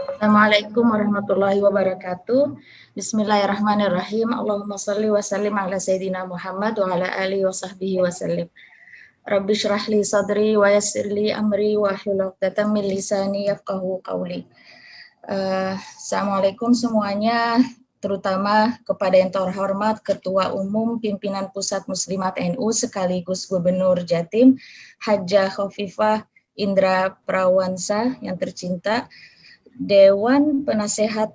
Assalamualaikum warahmatullahi wabarakatuh. Bismillahirrahmanirrahim. Allahumma shalli wa sallim ala sayyidina Muhammad wa ala alihi wa sahbihi wa sallim. Rabbi syrah li sadri wa yassir li amri wa hlul 'uqdatam min lisani yafqahu qawli. Assalamualaikum semuanya, terutama kepada yang terhormat Ketua Umum Pimpinan Pusat Muslimat NU sekaligus Gubernur Jatim, Hajjah Khofifah Indra Prawansa yang tercinta, Dewan Penasehat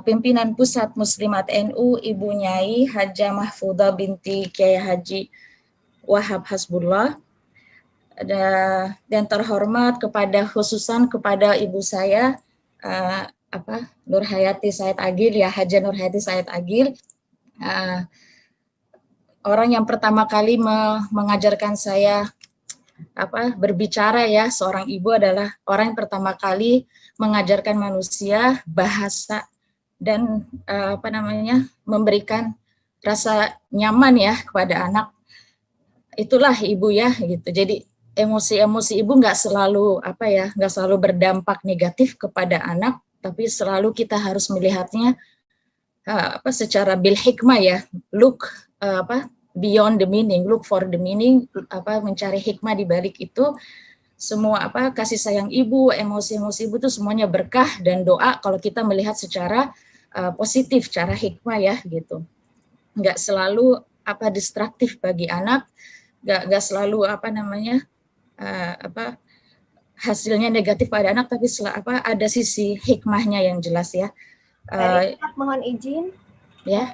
Pimpinan Pusat Muslimat NU Ibu Nyai Hajjah Mahfudah binti Kiai Haji Wahab Hasbullah, dan terhormat khususan kepada ibu saya Nur Hayati Said Agil, ya Hajjah Nur Hayati Said Agil, orang yang pertama kali mengajarkan saya berbicara, ya, seorang ibu adalah orang yang pertama kali mengajarkan manusia bahasa dan memberikan rasa nyaman, ya, kepada anak. Itulah ibu, ya, gitu. Jadi emosi-emosi ibu nggak selalu berdampak negatif kepada anak, tapi selalu kita harus melihatnya secara bil hikmah, ya, look beyond the meaning, look for the meaning, mencari hikmah di balik itu. Semua kasih sayang ibu, emosi-emosi ibu itu semuanya berkah dan doa kalau kita melihat secara positif, secara hikmah, ya, gitu. Nggak selalu distraktif bagi anak, nggak selalu hasilnya negatif pada anak, tapi ada sisi hikmahnya yang jelas, ya. Mohon izin, ya.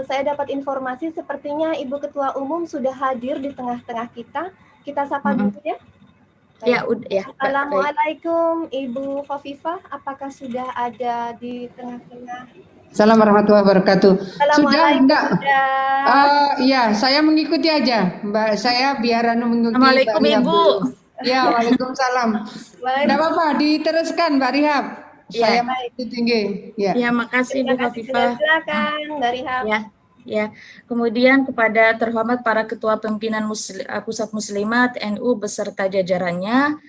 Saya dapat informasi sepertinya Ibu Ketua Umum sudah hadir di tengah-tengah kita. Kita sapa dulu, ya. Ya, udah, ya. Assalamualaikum Ibu Khofifah, apakah sudah ada di tengah-tengah? Assalamualaikum warahmatullahi wabarakatuh. Sudah enggak? Iya, saya mengikuti aja, Mbak. Saya biar mengikuti. Assalamualaikum Ibu. Ya, waalaikumsalam. Enggak apa-apa, diteruskan Mbak Rihab. Ya. Saya mengikuti tinggi. Ya, makasih Bu Khofifah. Silakan Mbak Rihab. Ya. Kemudian kepada terhormat para ketua pimpinan Pusat Muslimat NU beserta jajarannya,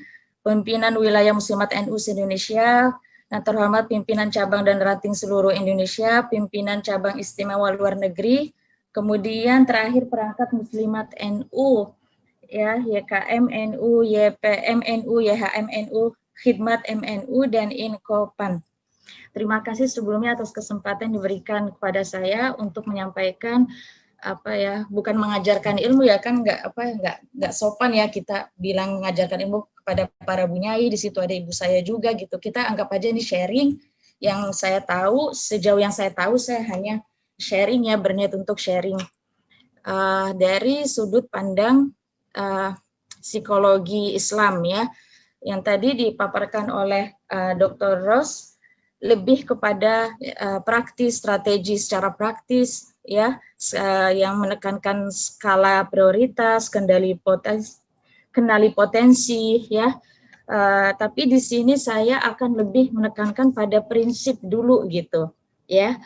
pimpinan wilayah Muslimat NU se-Indonesia, dan terhormat pimpinan cabang dan ranting seluruh Indonesia, pimpinan cabang istimewa luar negeri, kemudian terakhir perangkat Muslimat NU, ya, YKM NU, YPM NU, YHM NU, Khidmat MNU, dan Inkopan. Terima kasih sebelumnya atas kesempatan diberikan kepada saya untuk menyampaikan bukan mengajarkan ilmu, ya, kan nggak sopan, ya, kita bilang mengajarkan ilmu kepada para bunyai. Di situ ada ibu saya juga, gitu. Kita anggap aja ini sharing yang saya tahu, sejauh yang saya tahu saya hanya sharing, ya, berniat untuk sharing dari sudut pandang psikologi Islam, ya, yang tadi dipaparkan oleh Dr. Ros, lebih kepada praktis, strategi secara praktis, ya, yang menekankan skala prioritas, kendali potensi, ya. Tapi di sini saya akan lebih menekankan pada prinsip dulu, gitu, ya.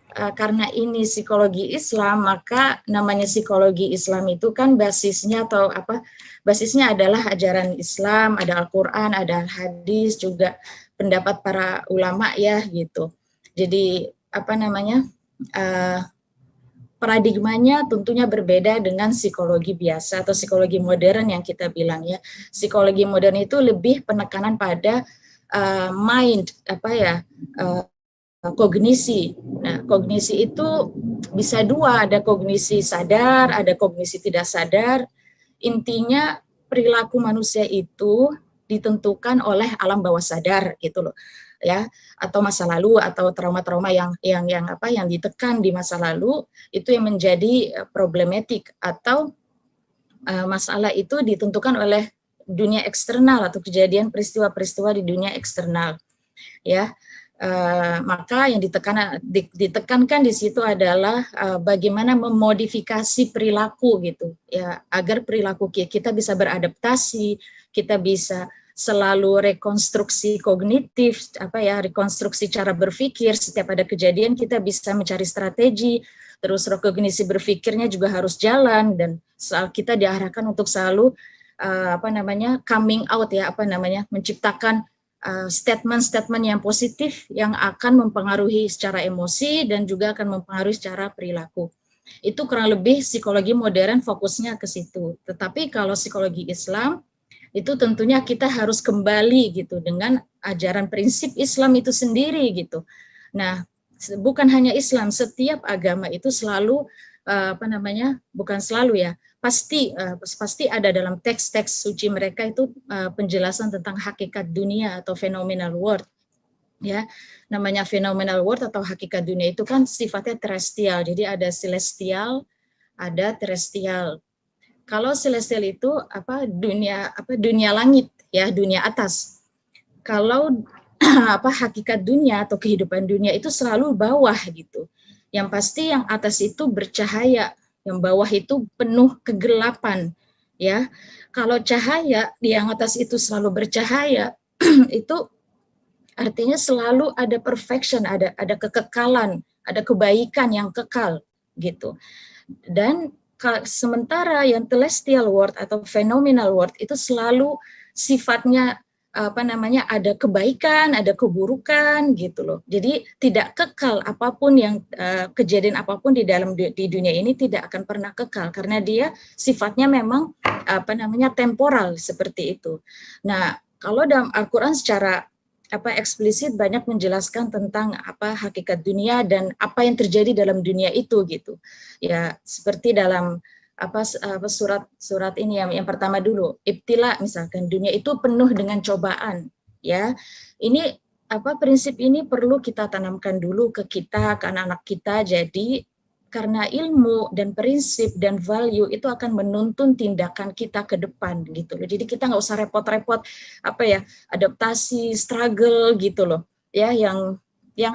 Karena ini psikologi Islam, maka namanya psikologi Islam itu kan basisnya basisnya adalah ajaran Islam, ada Al-Quran, ada hadis, juga pendapat para ulama, ya, gitu. Jadi paradigmanya tentunya berbeda dengan psikologi biasa atau psikologi modern yang kita bilang, ya. Psikologi modern itu lebih penekanan pada mind, kognisi. Nah, kognisi itu bisa dua, ada kognisi sadar, ada kognisi tidak sadar. Intinya perilaku manusia itu ditentukan oleh alam bawah sadar, gitu loh, ya, atau masa lalu atau trauma-trauma yang ditekan di masa lalu itu yang menjadi problematik, atau masalah itu ditentukan oleh dunia eksternal atau kejadian peristiwa-peristiwa di dunia eksternal, ya. Maka yang ditekankan di situ adalah bagaimana memodifikasi perilaku, gitu, ya, agar perilaku kita bisa beradaptasi, kita bisa selalu rekonstruksi kognitif, rekonstruksi cara berpikir. Setiap ada kejadian kita bisa mencari strategi, terus rekognisi berpikirnya juga harus jalan, dan kita diarahkan untuk selalu coming out ya, menciptakan statement-statement yang positif yang akan mempengaruhi secara emosi dan juga akan mempengaruhi secara perilaku. Itu kurang lebih psikologi modern fokusnya ke situ. Tetapi kalau psikologi Islam itu tentunya kita harus kembali gitu dengan ajaran prinsip Islam itu sendiri gitu. Nah, bukan hanya Islam, setiap agama itu selalu bukan selalu ya, pasti ada dalam teks-teks suci mereka itu penjelasan tentang hakikat dunia atau phenomenal world. Ya, namanya phenomenal world atau hakikat dunia itu kan sifatnya terrestrial. Jadi ada celestial, ada terrestrial. Kalau celestial itu dunia langit ya, dunia atas. Kalau hakikat dunia atau kehidupan dunia itu selalu bawah gitu. Yang pasti yang atas itu bercahaya, yang bawah itu penuh kegelapan ya. Kalau cahaya di yang atas itu selalu bercahaya itu artinya selalu ada perfection, ada kekekalan, ada kebaikan yang kekal gitu. Dan sementara yang celestial world atau phenomenal world itu selalu sifatnya ada kebaikan, ada keburukan gitu loh. Jadi tidak kekal apapun yang kejadian apapun di dunia ini tidak akan pernah kekal karena dia sifatnya memang temporal seperti itu. Nah, kalau dalam Al-Qur'an secara eksplisit banyak menjelaskan tentang hakikat dunia dan apa yang terjadi dalam dunia itu gitu. Ya, seperti dalam surat ini yang pertama dulu, ibtila misalkan, dunia itu penuh dengan cobaan ya. Ini prinsip ini perlu kita tanamkan dulu ke kita, ke anak-anak kita. Jadi karena ilmu dan prinsip dan value itu akan menuntun tindakan kita ke depan gitu loh. Jadi kita nggak usah repot-repot adaptasi, struggle gitu loh. Ya, yang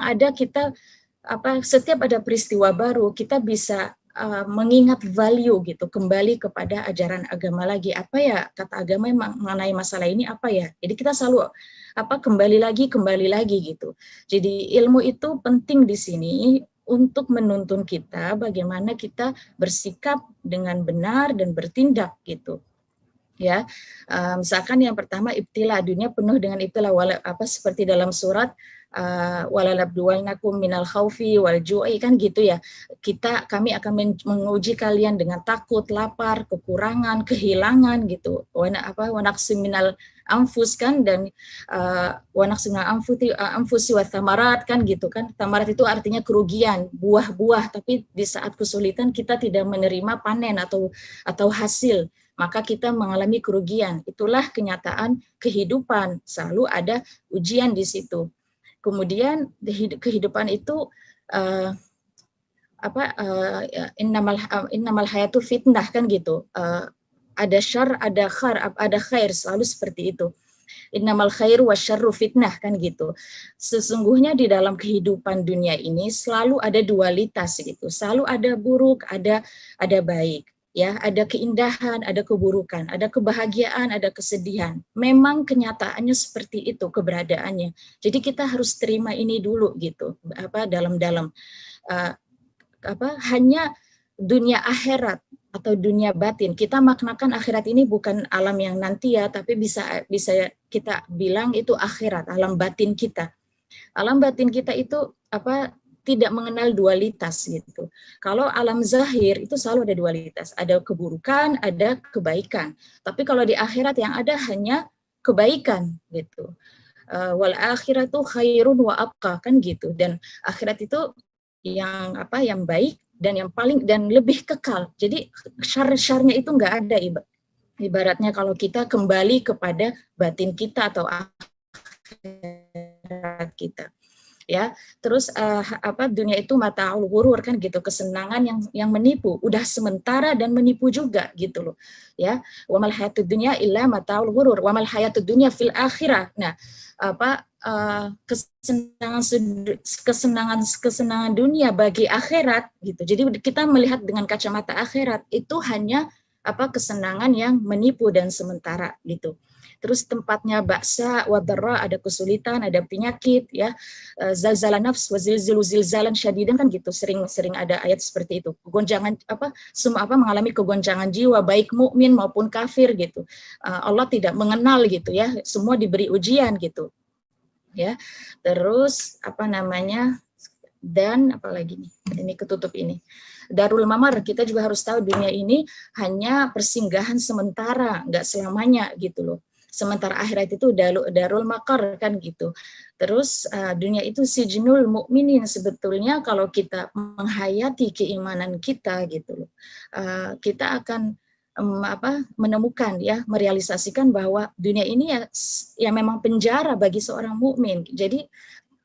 ada kita setiap ada peristiwa baru kita bisa mengingat value gitu, kembali kepada ajaran agama lagi. Apa ya kata agama mengenai masalah ini apa ya? Jadi kita selalu kembali lagi gitu. Jadi ilmu itu penting di sini untuk menuntun kita bagaimana kita bersikap dengan benar dan bertindak gitu. Ya, misalkan yang pertama ibtila, dunia penuh dengan ibtila, seperti dalam surat walalabduwalnakum minal khaufi wal ju'i kan gitu ya. Kami akan menguji kalian dengan takut, lapar, kekurangan, kehilangan gitu. Wanaqsim minal anfus kan, dan wanaqsim minal anfusi wa thamarat kan gitu kan. Thamarat itu artinya kerugian, buah-buah, tapi di saat kesulitan kita tidak menerima panen atau hasil, maka kita mengalami kerugian. Itulah kenyataan kehidupan, selalu ada ujian di situ. Kemudian kehidupan itu innamal hayatu fitnah kan gitu. Ada syar, ada khair, selalu seperti itu. Innamal khairu wasyarru fitnah kan gitu. Sesungguhnya di dalam kehidupan dunia ini selalu ada dualitas gitu. Selalu ada buruk, ada baik. Ya, ada keindahan, ada keburukan, ada kebahagiaan, ada kesedihan. Memang kenyataannya seperti itu keberadaannya. Jadi kita harus terima ini dulu gitu. Dalam hanya dunia akhirat atau dunia batin. Kita maknakan akhirat ini bukan alam yang nanti ya, tapi bisa kita bilang itu akhirat, alam batin kita. Alam batin kita itu tidak mengenal dualitas gitu. Kalau alam zahir itu selalu ada dualitas, ada keburukan, ada kebaikan. Tapi kalau di akhirat yang ada hanya kebaikan gitu. Wal akhiratu khairun wa abqa kan gitu. Dan akhirat itu yang baik dan yang paling dan lebih kekal. Jadi syar-syarnya itu enggak ada ibaratnya kalau kita kembali kepada batin kita atau akhirat kita. Ya, terus dunia itu mata'ul ghurur kan gitu, kesenangan yang menipu, udah sementara dan menipu juga gitu loh. Ya, wa mal hayatud dunya illa mata'ul ghurur, wa mal hayatud dunya fil akhirah. Nah, kesenangan dunia bagi akhirat gitu. Jadi kita melihat dengan kacamata akhirat itu hanya kesenangan yang menipu dan sementara gitu. Terus tempatnya ba'sa wa dharra, ada kesulitan, ada penyakit ya. Zalzalan nafs wa zilzilu zilzalan syadidan, kan gitu. Sering ada ayat seperti itu. Kegoncangan semua mengalami kegoncangan jiwa, baik mukmin maupun kafir gitu. Allah tidak mengenal gitu ya. Semua diberi ujian gitu. Ya. Terus dan apalagi nih, ini ketutup ini. Darul Mamar, kita juga harus tahu dunia ini hanya persinggahan sementara, nggak selamanya gitu loh. Sementara akhirat itu Darul Makar kan gitu. Terus dunia itu sijnul mukminin, sebetulnya kalau kita menghayati keimanan kita gitu loh. Kita akan menemukan ya, merealisasikan bahwa dunia ini ya memang penjara bagi seorang mukmin. Jadi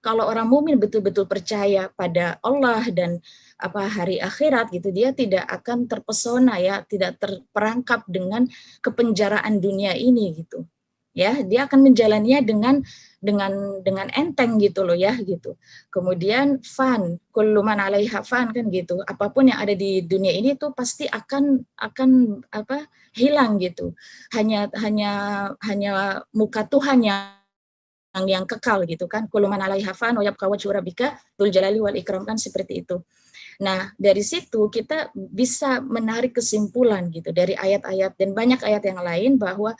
kalau orang mukmin betul-betul percaya pada Allah dan hari akhirat gitu, dia tidak akan terpesona ya, tidak terperangkap dengan kepenjaraan dunia ini gitu. Ya, dia akan menjalaninya dengan enteng gitu loh ya gitu. Kemudian fan, kullu man 'alaiha fan, kan gitu. Apapun yang ada di dunia ini tuh pasti akan hilang gitu. Hanya muka Tuhan yang kekal gitu kan, kullu man 'alaiha fan wa yabqa wajhu rabbika dzul jalali wal ikram, kan seperti itu. Nah, dari situ kita bisa menarik kesimpulan gitu dari ayat-ayat dan banyak ayat yang lain bahwa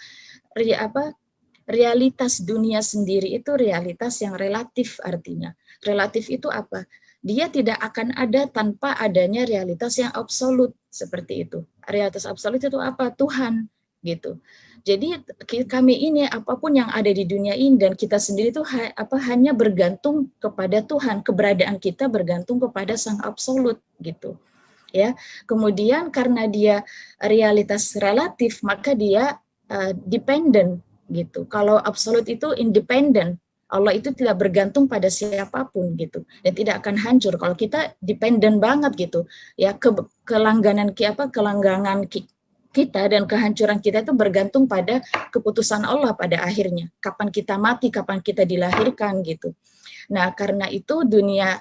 realitas dunia sendiri itu realitas yang relatif. Artinya relatif itu apa? Dia tidak akan ada tanpa adanya realitas yang absolut, seperti itu. Realitas absolut itu apa? Tuhan gitu. Jadi kami ini apapun yang ada di dunia ini dan kita sendiri itu hanya bergantung kepada Tuhan, keberadaan kita bergantung kepada Sang Absolut gitu. Ya. Kemudian karena dia realitas relatif, maka dia dependent gitu. Kalau absolut itu independent. Allah itu tidak bergantung pada siapapun gitu dan tidak akan hancur. Kalau kita dependent banget gitu. Ya, kelanggangan kita dan kehancuran kita itu bergantung pada keputusan Allah pada akhirnya. Kapan kita mati, kapan kita dilahirkan gitu. Nah, karena itu dunia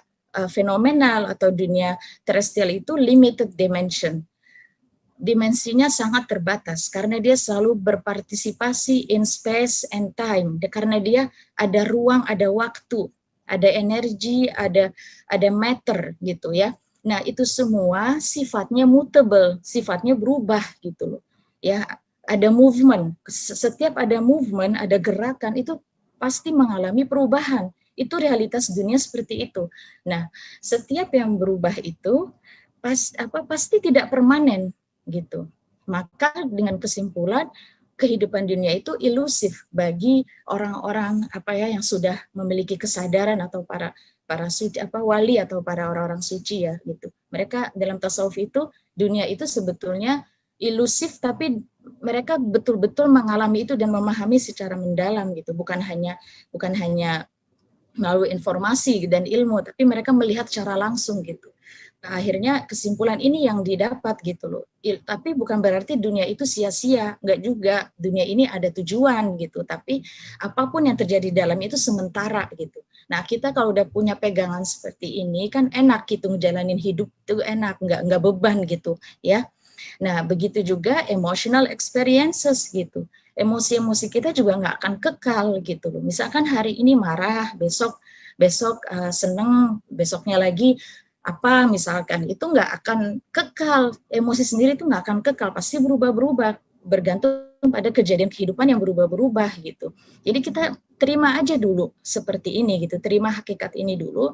fenomenal atau dunia terestrial itu limited dimension. Dimensinya sangat terbatas karena dia selalu berpartisipasi in space and time. Karena dia ada ruang, ada waktu, ada energi, ada matter gitu ya. Nah, itu semua sifatnya mutable, sifatnya berubah gitu loh. Ya, ada movement. Setiap ada movement, ada gerakan itu pasti mengalami perubahan. Itu realitas dunia seperti itu. Nah, setiap yang berubah itu pasti tidak permanen gitu. Maka dengan kesimpulan kehidupan dunia itu ilusif bagi orang-orang yang sudah memiliki kesadaran atau para suci wali atau para orang-orang suci ya gitu. Mereka dalam tasawuf itu dunia itu sebetulnya ilusif, tapi mereka betul-betul mengalami itu dan memahami secara mendalam gitu. Bukan hanya melalui informasi dan ilmu, tapi mereka melihat secara langsung gitu. Nah, akhirnya kesimpulan ini yang didapat gitu loh. Tapi bukan berarti dunia itu sia-sia, enggak juga. Dunia ini ada tujuan gitu, tapi apapun yang terjadi dalam itu sementara gitu. Nah, kita kalau udah punya pegangan seperti ini kan enak gitu ngejalanin hidup itu enak, enggak beban gitu ya. Nah, begitu juga emotional experiences gitu. Emosi-emosi kita juga enggak akan kekal gitu loh. Misalkan hari ini marah, besok seneng, besoknya lagi misalkan itu nggak akan kekal, emosi sendiri itu nggak akan kekal, pasti berubah-berubah, bergantung pada kejadian kehidupan yang berubah-berubah gitu. Jadi kita terima aja dulu seperti ini gitu, terima hakikat ini dulu,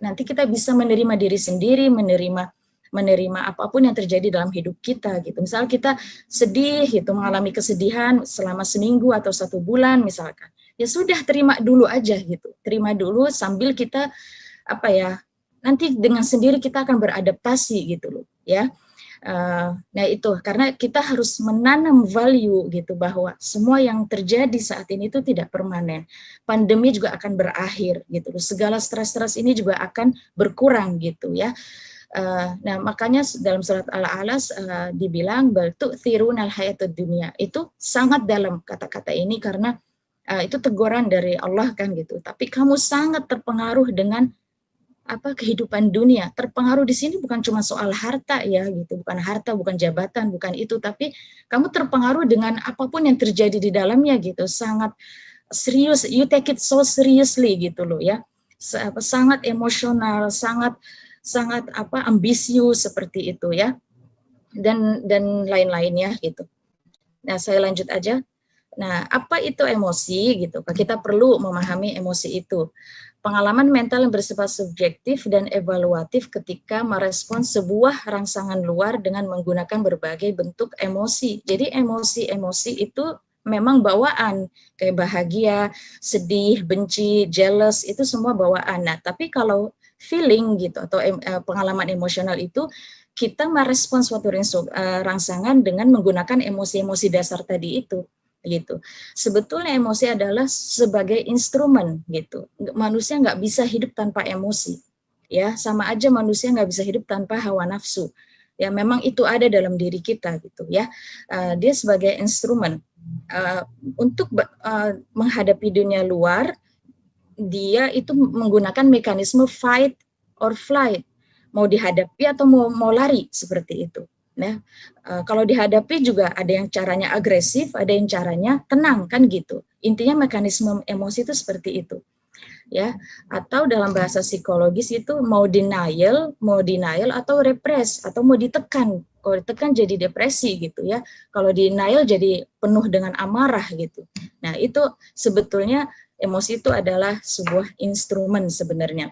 nanti kita bisa menerima diri sendiri, menerima apapun yang terjadi dalam hidup kita gitu. Misal kita sedih gitu, mengalami kesedihan selama seminggu atau 1 bulan misalkan, ya sudah terima dulu aja gitu, terima dulu sambil kita nanti dengan sendiri kita akan beradaptasi gitu loh ya. Nah itu karena kita harus menanam value gitu bahwa semua yang terjadi saat ini itu tidak permanen. Pandemi juga akan berakhir gitu loh. Segala stres-stres ini juga akan berkurang gitu ya. Nah makanya dalam surat Al-A'la dibilang bal tu'thirunal hayatud dunya. Itu sangat dalam kata-kata ini karena itu teguran dari Allah kan gitu. Tapi kamu sangat terpengaruh dengan kehidupan dunia. Terpengaruh di sini bukan cuma soal harta ya gitu, bukan harta, bukan jabatan, bukan itu, tapi kamu terpengaruh dengan apapun yang terjadi di dalamnya gitu, sangat serius, you take it so seriously gitu loh ya, sangat emosional, sangat ambisius seperti itu ya, dan lain-lainnya gitu. Nah, saya lanjut aja. Nah, apa itu emosi gitu? Kita perlu memahami emosi itu. Pengalaman mental yang bersifat subjektif dan evaluatif ketika merespons sebuah rangsangan luar dengan menggunakan berbagai bentuk emosi. Jadi emosi-emosi itu memang bawaan, kayak bahagia, sedih, benci, jealous, itu semua bawaan. Nah, tapi kalau feeling gitu atau pengalaman emosional itu kita merespons suatu rangsangan dengan menggunakan emosi-emosi dasar tadi itu gitu. Sebetulnya emosi adalah sebagai instrumen gitu. Manusia nggak bisa hidup tanpa emosi, ya sama aja manusia nggak bisa hidup tanpa hawa nafsu. Ya memang itu ada dalam diri kita gitu ya. Dia sebagai instrumen untuk menghadapi dunia luar. Dia itu menggunakan mekanisme fight or flight, mau dihadapi atau mau lari seperti itu. Nah, kalau dihadapi juga ada yang caranya agresif, ada yang caranya tenang kan gitu. Intinya mekanisme emosi itu seperti itu. Ya, atau dalam bahasa psikologis itu mau denial atau repress atau mau ditekan. Kalau ditekan jadi depresi gitu ya. Kalau denial jadi penuh dengan amarah gitu. Nah, itu sebetulnya emosi itu adalah sebuah instrumen sebenarnya.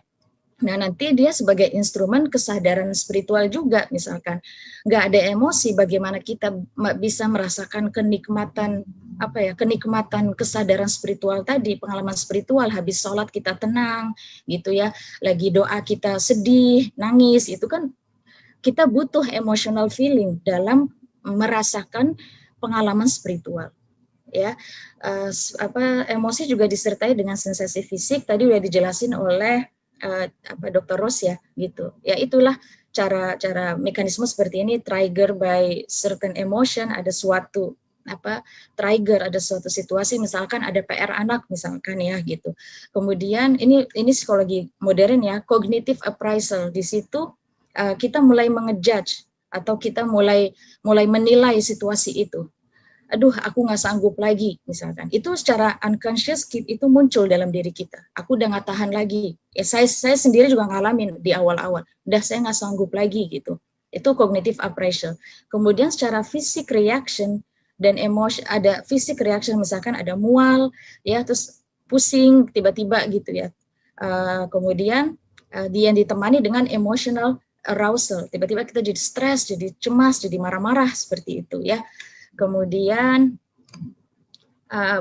Nah, nanti dia sebagai instrumen kesadaran spiritual juga, misalkan nggak ada emosi, bagaimana kita bisa merasakan kenikmatan kenikmatan kesadaran spiritual tadi, pengalaman spiritual, habis sholat kita tenang, gitu ya, lagi doa kita sedih, nangis, itu kan kita butuh emotional feeling dalam merasakan pengalaman spiritual. Ya, emosi juga disertai dengan sensasi fisik, tadi udah dijelasin oleh Dr. Ros ya gitu. Ya itulah cara mekanisme seperti ini, trigger by certain emotion, ada suatu trigger, ada suatu situasi, misalkan ada PR anak misalkan ya gitu. Kemudian ini psikologi modern ya, cognitive appraisal. Di situ kita mulai mengejudge atau kita mulai menilai situasi itu. Aduh, aku nggak sanggup lagi, misalkan. Itu secara unconscious itu muncul dalam diri kita. Aku udah nggak tahan lagi. Ya, saya sendiri juga ngalamin di awal-awal. Udah saya nggak sanggup lagi gitu. Itu cognitive appraisal. Kemudian secara fisik reaction dan emosi, ada fisik reaction, misalkan ada mual, ya, terus pusing tiba-tiba gitu ya. Kemudian dia ditemani dengan emotional arousal. Tiba-tiba kita jadi stres, jadi cemas, jadi marah-marah seperti itu ya. Kemudian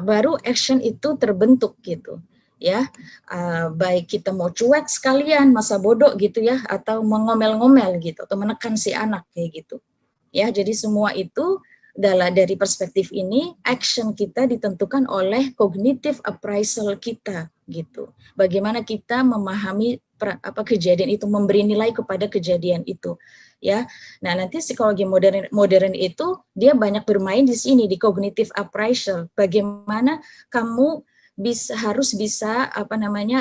baru action itu terbentuk gitu ya, baik kita mau cuek sekalian, masa bodoh gitu ya, atau mengomel-ngomel gitu, atau menekan si anak kayak gitu ya. Jadi semua itu dari perspektif ini, action kita ditentukan oleh cognitive appraisal kita gitu. Bagaimana kita memahami kejadian itu, memberi nilai kepada kejadian itu. Ya, nah nanti psikologi modern itu dia banyak bermain di sini, di cognitive appraisal. Bagaimana kamu harus bisa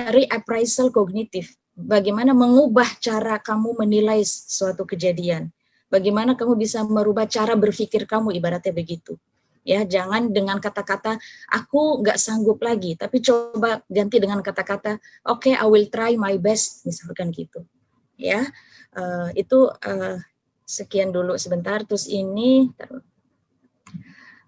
reappraisal kognitif. Bagaimana mengubah cara kamu menilai suatu kejadian. Bagaimana kamu bisa merubah cara berpikir kamu, ibaratnya begitu. Ya, jangan dengan kata-kata aku nggak sanggup lagi, tapi coba ganti dengan kata-kata okay, I will try my best, misalkan gitu. Ya. Itu sekian dulu sebentar. Terus ini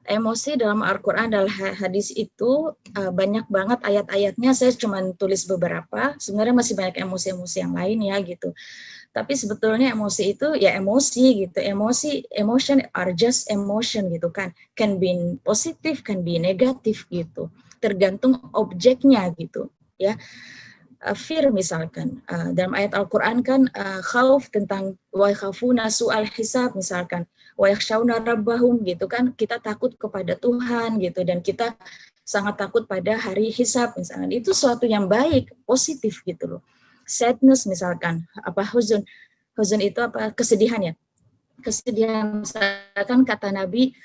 emosi dalam Al-Quran dan hadis itu banyak banget ayat-ayatnya, saya cuma tulis beberapa, sebenarnya masih banyak emosi-emosi yang lain ya gitu. Tapi sebetulnya emosi itu ya emosi gitu, emotion are just emotion gitu kan, can be positif, can be negatif gitu, tergantung objeknya gitu ya. Fear misalkan, dalam ayat Al-Quran kan khauf tentang wa khafuna su'al hisab misalkan, wa yakhshawna rabbahum gitu kan, kita takut kepada Tuhan gitu, dan kita sangat takut pada hari hisab misalkan, itu suatu yang baik, positif gitu loh. Sadness misalkan, huzun itu kesedihan ya, kesedihan misalkan kata Nabi,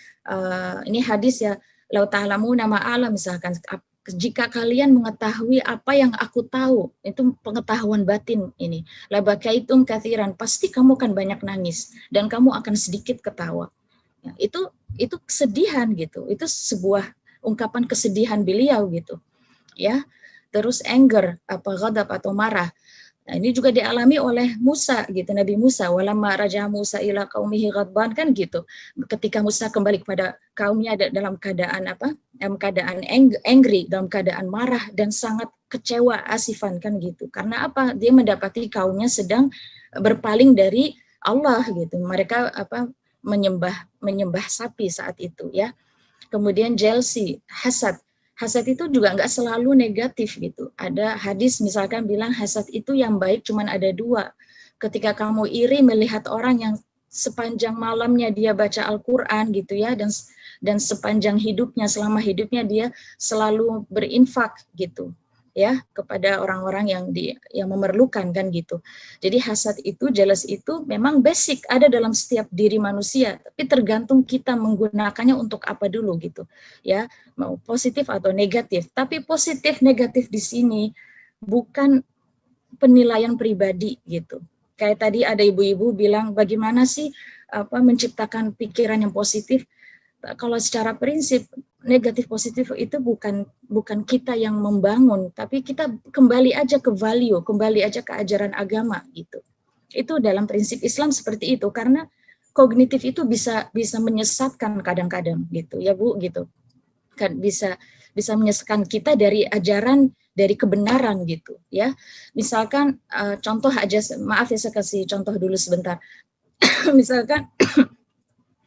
ini hadis ya, lau ta'lamu nama Allah misalkan, jika kalian mengetahui apa yang aku tahu, itu pengetahuan batin ini, labakaitum kathiran, pasti kamu akan banyak nangis dan kamu akan sedikit ketawa. Ya, itu kesedihan gitu, itu sebuah ungkapan kesedihan beliau gitu, ya. Terus anger, ghadab atau marah. Nah, ini juga dialami oleh Musa gitu, Nabi Musa, walamma raja Musa ila qaumihi ghadban, kan gitu. Ketika Musa kembali kepada kaumnya dalam keadaan dalam keadaan angry, dalam keadaan marah dan sangat kecewa, asifan, kan gitu. Karena apa? Dia mendapati kaumnya sedang berpaling dari Allah gitu. Mereka menyembah sapi saat itu, ya. Kemudian jealousy, hasad. Hasad itu juga nggak selalu negatif gitu. Ada hadis misalkan bilang hasad itu yang baik cuman ada 2. Ketika kamu iri melihat orang yang sepanjang malamnya dia baca Al-Quran gitu ya, dan sepanjang hidupnya, selama hidupnya dia selalu berinfak gitu ya kepada orang-orang yang memerlukan, kan gitu. Jadi hasad itu, jealous itu memang basic, ada dalam setiap diri manusia, tapi tergantung kita menggunakannya untuk apa dulu gitu ya, mau positif atau negatif. Tapi positif negatif di sini bukan penilaian pribadi gitu. Kayak tadi ada ibu-ibu bilang bagaimana sih menciptakan pikiran yang positif. Kalau secara prinsip negatif positif itu bukan kita yang membangun, tapi kita kembali aja ke value, kembali aja ke ajaran agama gitu. Itu dalam prinsip Islam seperti itu, karena kognitif itu bisa menyesatkan kadang-kadang gitu ya Bu gitu. Kan bisa menyesatkan kita dari ajaran, dari kebenaran gitu ya. Misalkan contoh aja, maaf ya saya kasih contoh dulu sebentar. Misalkan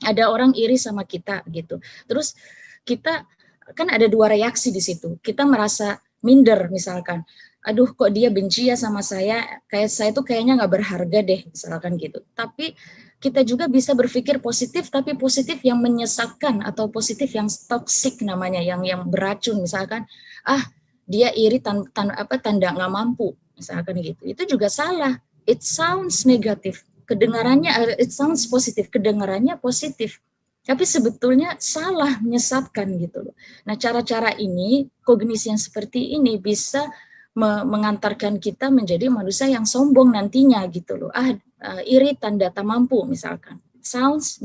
ada orang iri sama kita gitu. Terus kita kan ada 2 reaksi di situ. Kita merasa minder misalkan. Aduh kok dia benci ya sama saya, kayak saya tuh kayaknya nggak berharga deh misalkan gitu. Tapi kita juga bisa berpikir positif, tapi positif yang menyesatkan atau positif yang toksik namanya, yang beracun misalkan. Dia iri tanda nggak mampu misalkan gitu. Itu juga salah. It sounds negatif. Kedengarannya it sounds positif, kedengarannya positif, tapi sebetulnya salah, menyesatkan gitu loh. Nah, cara-cara ini, kognisi yang seperti ini bisa mengantarkan kita menjadi manusia yang sombong nantinya gitu loh. Iri tanda tak mampu misalkan. Sounds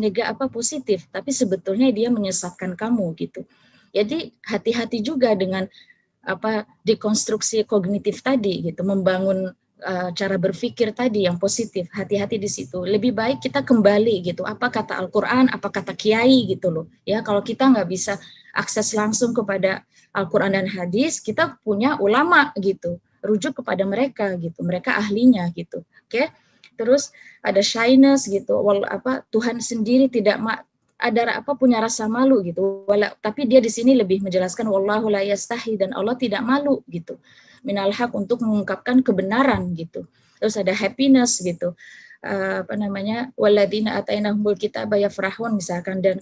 positif, tapi sebetulnya dia menyesatkan kamu gitu. Jadi hati-hati juga dengan dekonstruksi kognitif tadi gitu, membangun cara berpikir tadi yang positif, hati-hati di situ. Lebih baik kita kembali gitu, apa kata Al-Quran, apa kata kiai gitu loh. Ya, kalau kita nggak bisa akses langsung kepada Al-Quran dan hadis, kita punya ulama gitu, rujuk kepada mereka gitu, mereka ahlinya gitu. Oke. Terus ada shyness gitu, Tuhan sendiri tidak punya rasa malu gitu. Tapi dia di sini lebih menjelaskan wallahu la yastahi, dan Allah tidak malu gitu. Minal haq, untuk mengungkapkan kebenaran gitu. Terus ada happiness gitu. Walladzina atainahumul kitaba yafrahun misalkan, dan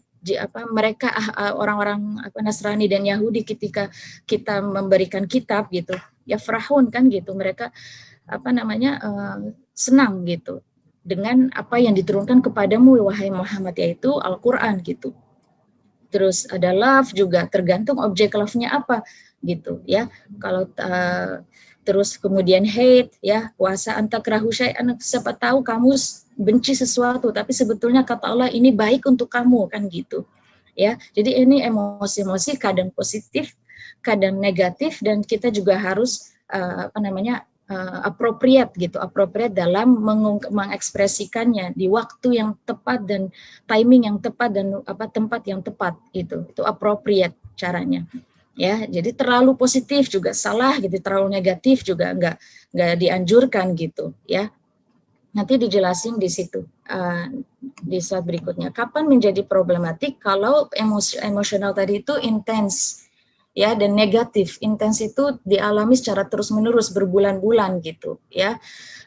mereka orang-orang Nasrani dan Yahudi ketika kita memberikan kitab gitu, yafrahun kan gitu, mereka senang gitu dengan apa yang diturunkan kepadamu wahai Muhammad, yaitu Al-Qur'an gitu. Terus ada love juga, tergantung objek love-nya apa gitu ya. Kalau terus kemudian hate ya, kuasa antakrahu syai'an, siapa tahu kamu benci sesuatu tapi sebetulnya kata Allah ini baik untuk kamu, kan gitu ya. Jadi ini emosi-emosi kadang positif, kadang negatif, dan kita juga harus appropriate dalam mengekspresikannya di waktu yang tepat dan timing yang tepat dan tempat yang tepat gitu. Itu appropriate caranya. Ya, jadi terlalu positif juga salah gitu, terlalu negatif juga nggak dianjurkan gitu ya. Nanti dijelasin di situ di slide berikutnya. Kapan menjadi problematik? Kalau emosional tadi itu intens ya, dan negatif. Intens itu dialami secara terus-menerus berbulan-bulan gitu ya.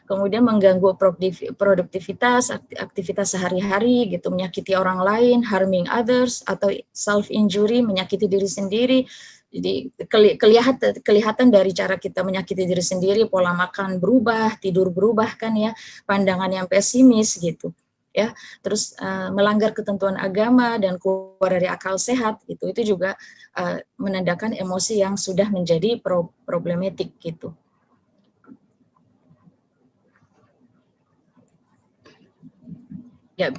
Kemudian mengganggu produktivitas, aktivitas sehari-hari gitu, menyakiti orang lain, harming others, atau self injury, menyakiti diri sendiri. Jadi kelihatan dari cara kita menyakiti diri sendiri, pola makan berubah, tidur berubah kan ya, pandangan yang pesimis gitu. ya, terus melanggar ketentuan agama dan keluar dari akal sehat gitu, itu juga menandakan emosi yang sudah menjadi problematik gitu. Ya,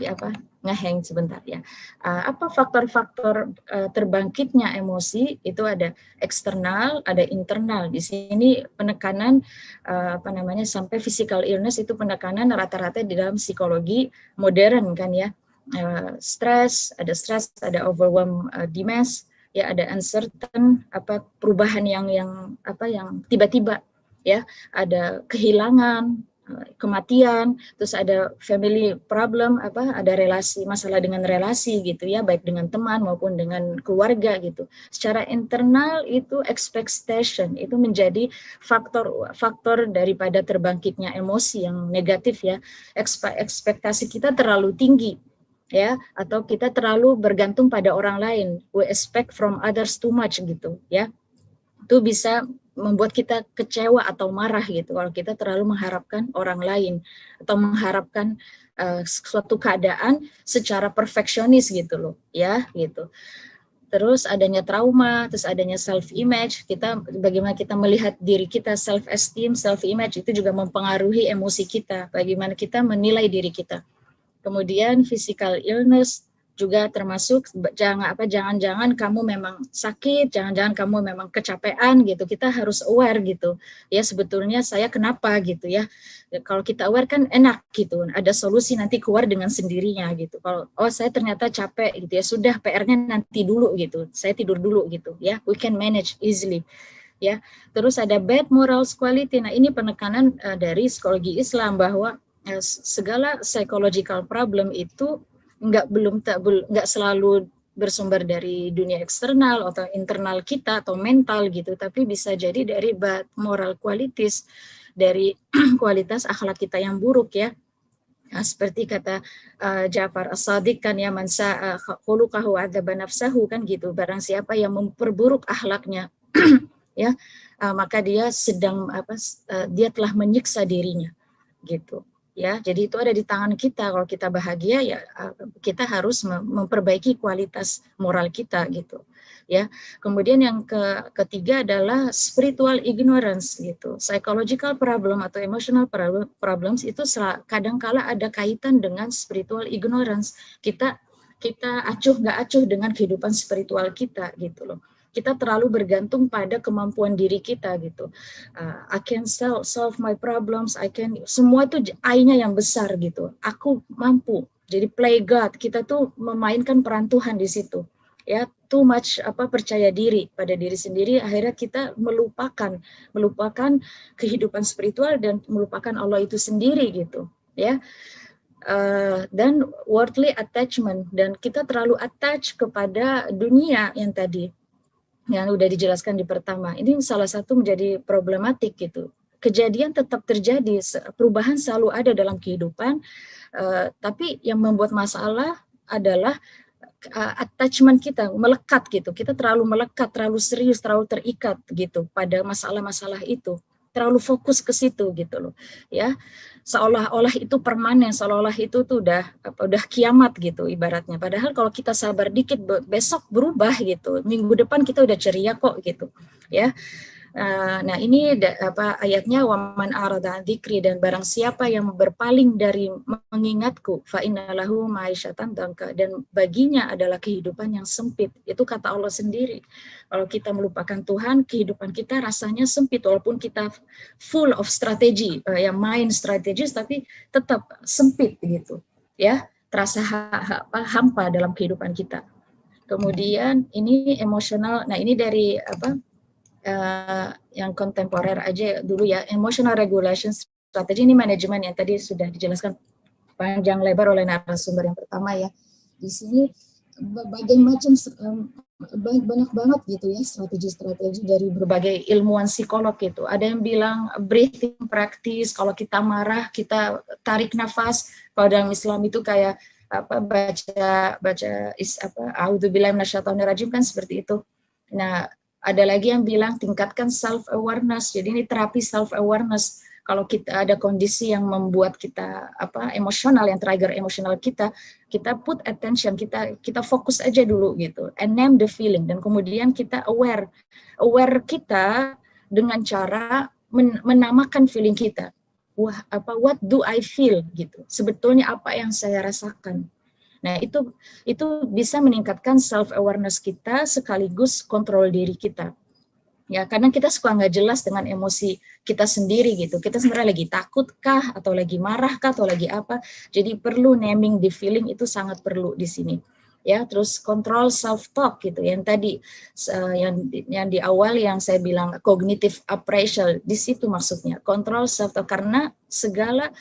ngeheng sebentar ya. Apa faktor-faktor terbangkitnya emosi? Itu ada eksternal, ada internal. Di sini penekanan sampai physical illness itu penekanan rata-rata di dalam psikologi modern kan ya. Stres, ada overwhelm demands, ya ada uncertain, perubahan yang tiba-tiba ya, ada kehilangan, kematian, terus ada family problem, ada masalah dengan relasi gitu ya, baik dengan teman maupun dengan keluarga gitu. Secara internal itu expectation itu menjadi faktor daripada terbangkitnya emosi yang negatif ya. Ekspektasi kita terlalu tinggi ya, atau kita terlalu bergantung pada orang lain. We expect from others too much gitu ya. Itu bisa membuat kita kecewa atau marah gitu kalau kita terlalu mengharapkan orang lain atau mengharapkan suatu keadaan secara perfeksionis gitu loh ya gitu. Terus adanya trauma, terus adanya self image, bagaimana kita melihat diri kita, self esteem, self image itu juga mempengaruhi emosi kita, bagaimana kita menilai diri kita. Kemudian physical illness juga termasuk, jangan-jangan kamu memang sakit, jangan-jangan kamu memang kecapean gitu. Kita harus aware gitu ya, sebetulnya saya kenapa gitu ya. Kalau kita aware kan enak gitu, ada solusi nanti keluar dengan sendirinya gitu. Kalau saya ternyata capek gitu ya, sudah PR-nya nanti dulu gitu, saya tidur dulu gitu ya, we can manage easily ya. Terus ada bad moral quality. Nah ini penekanan dari psikologi Islam bahwa segala psychological problem itu nggak selalu bersumber dari dunia eksternal atau internal kita atau mental gitu, tapi bisa jadi dari bad moral qualities, dari kualitas akhlak kita yang buruk ya. Nah, seperti kata Ja'far As-Shadiq kan ya, man sa'a khuluqahu adzaba nafsahu kan gitu, barang siapa yang memperburuk akhlaknya ya, maka dia dia telah menyiksa dirinya gitu. Ya, jadi itu ada di tangan kita. Kalau kita bahagia ya kita harus memperbaiki kualitas moral kita gitu. Ya. Kemudian yang ketiga adalah spiritual ignorance gitu. Psychological problem atau emotional problems itu kadang-kala ada kaitan dengan spiritual ignorance. Kita acuh nggak acuh dengan kehidupan spiritual kita gitu loh. Kita terlalu bergantung pada kemampuan diri kita gitu. I can solve my problems, semua itu I-nya yang besar gitu. Aku mampu. Jadi play God, kita tuh memainkan peran Tuhan di situ. Ya, too much percaya diri pada diri sendiri, akhirnya kita melupakan kehidupan spiritual dan melupakan Allah itu sendiri gitu, ya. Dan worldly attachment, dan kita terlalu attach kepada dunia yang tadi yang udah dijelaskan di pertama. Ini salah satu menjadi problematik gitu. Kejadian tetap terjadi, perubahan selalu ada dalam kehidupan, tapi yang membuat masalah adalah attachment kita, melekat gitu. Kita terlalu melekat, terlalu serius, terlalu terikat gitu pada masalah-masalah itu. Terlalu fokus ke situ gitu loh. Ya. Seolah-olah itu permanen, seolah-olah itu tuh udah kiamat gitu ibaratnya. Padahal kalau kita sabar dikit, besok berubah gitu. Minggu depan kita udah ceria kok gitu. Ya. Nah ini ayatnya waman arada dzikri, dan barang siapa yang berpaling dari mengingatku fa innalahu ma'isyatan dangka, dan baginya adalah kehidupan yang sempit. Itu kata Allah sendiri. Kalau kita melupakan Tuhan, kehidupan kita rasanya sempit walaupun kita full of strategi, mind strategis, tapi tetap sempit gitu. Ya, terasa hampa dalam kehidupan kita. Kemudian ini emosional. Nah, ini dari yang kontemporer aja dulu ya, emotional regulation strategy, ini manajemen yang tadi sudah dijelaskan panjang lebar oleh narasumber yang pertama ya. Di sini banyak banget gitu ya strategi-strategi dari berbagai ilmuwan psikolog gitu. Ada yang bilang breathing practice, kalau kita marah kita tarik nafas. Kalau dalam Islam itu kayak baca a'udzubillahi minasyaitonirrajim kan seperti itu. Nah, ada lagi yang bilang tingkatkan self awareness. Jadi ini terapi self awareness. kalau kita ada kondisi yang membuat kita emosional, yang trigger emosional kita put attention, kita fokus aja dulu gitu, and name the feeling, dan kemudian kita aware kita dengan cara menamakan feeling kita. What do I feel gitu, sebetulnya apa yang saya rasakan. Nah, itu bisa meningkatkan self awareness kita sekaligus kontrol diri kita. Ya, kadang kita suka nggak jelas dengan emosi kita sendiri gitu. Kita sebenarnya lagi takut kah, atau lagi marah kah, atau lagi apa. Jadi perlu naming the feeling, itu sangat perlu di sini. Ya, terus kontrol self talk gitu. Yang tadi yang di awal yang saya bilang cognitive appraisal, di situ maksudnya kontrol self talk, karena segala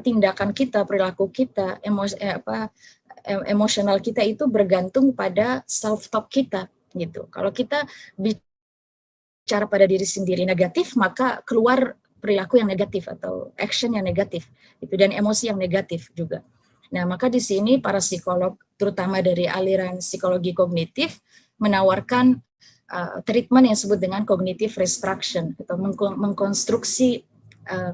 tindakan kita, perilaku kita, emosional kita itu bergantung pada self talk kita gitu. Kalau kita bicara pada diri sendiri negatif, maka keluar perilaku yang negatif atau action yang negatif itu, dan emosi yang negatif juga. Nah, maka di sini para psikolog, terutama dari aliran psikologi kognitif, menawarkan treatment yang disebut dengan cognitive restructuring atau mengkonstruksi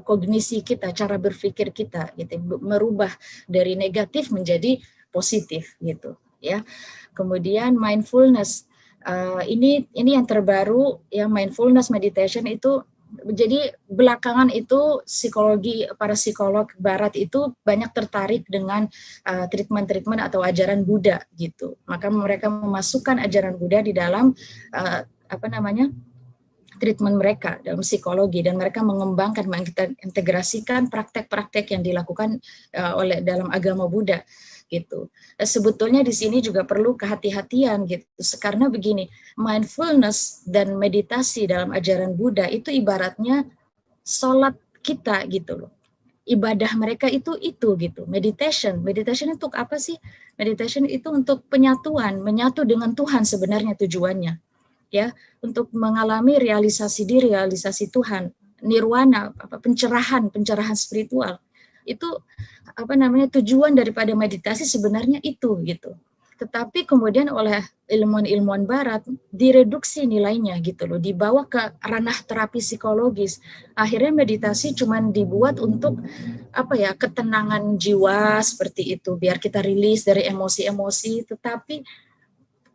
kognisi kita, cara berpikir kita gitu, merubah dari negatif menjadi positif gitu ya. Kemudian mindfulness, ini yang terbaru, ya, mindfulness meditation itu. Jadi belakangan itu para psikolog barat itu banyak tertarik dengan treatment atau ajaran Buddha gitu. Maka mereka memasukkan ajaran Buddha di dalam treatment mereka dalam psikologi, dan mereka mengembangkan, mengintegrasikan praktek-praktek yang dilakukan oleh dalam agama Buddha gitu. Sebetulnya di sini juga perlu kehati-hatian gitu, karena begini, mindfulness dan meditasi dalam ajaran Buddha itu ibaratnya sholat kita gitu loh. Ibadah mereka itu gitu. Meditation untuk apa sih? Meditation itu untuk menyatu dengan Tuhan sebenarnya tujuannya. Ya, untuk mengalami realisasi diri, realisasi Tuhan, nirwana, pencerahan spiritual. Itu tujuan daripada meditasi sebenarnya itu gitu. Tetapi kemudian oleh ilmuwan barat direduksi nilainya gitu loh, dibawa ke ranah terapi psikologis. Akhirnya meditasi cuman dibuat untuk ketenangan jiwa seperti itu, biar kita rilis dari emosi-emosi, tetapi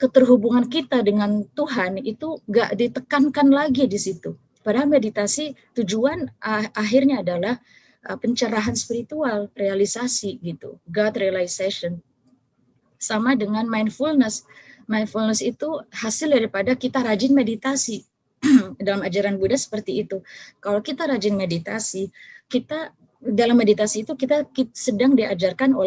keterhubungan kita dengan Tuhan itu nggak ditekankan lagi di situ. Padahal meditasi tujuan akhirnya adalah pencerahan spiritual, realisasi gitu, God realization. Sama dengan mindfulness. Mindfulness itu hasil daripada kita rajin meditasi. Dalam ajaran Buddha seperti itu. Kalau kita rajin meditasi, dalam meditasi itu kita sedang diajarkan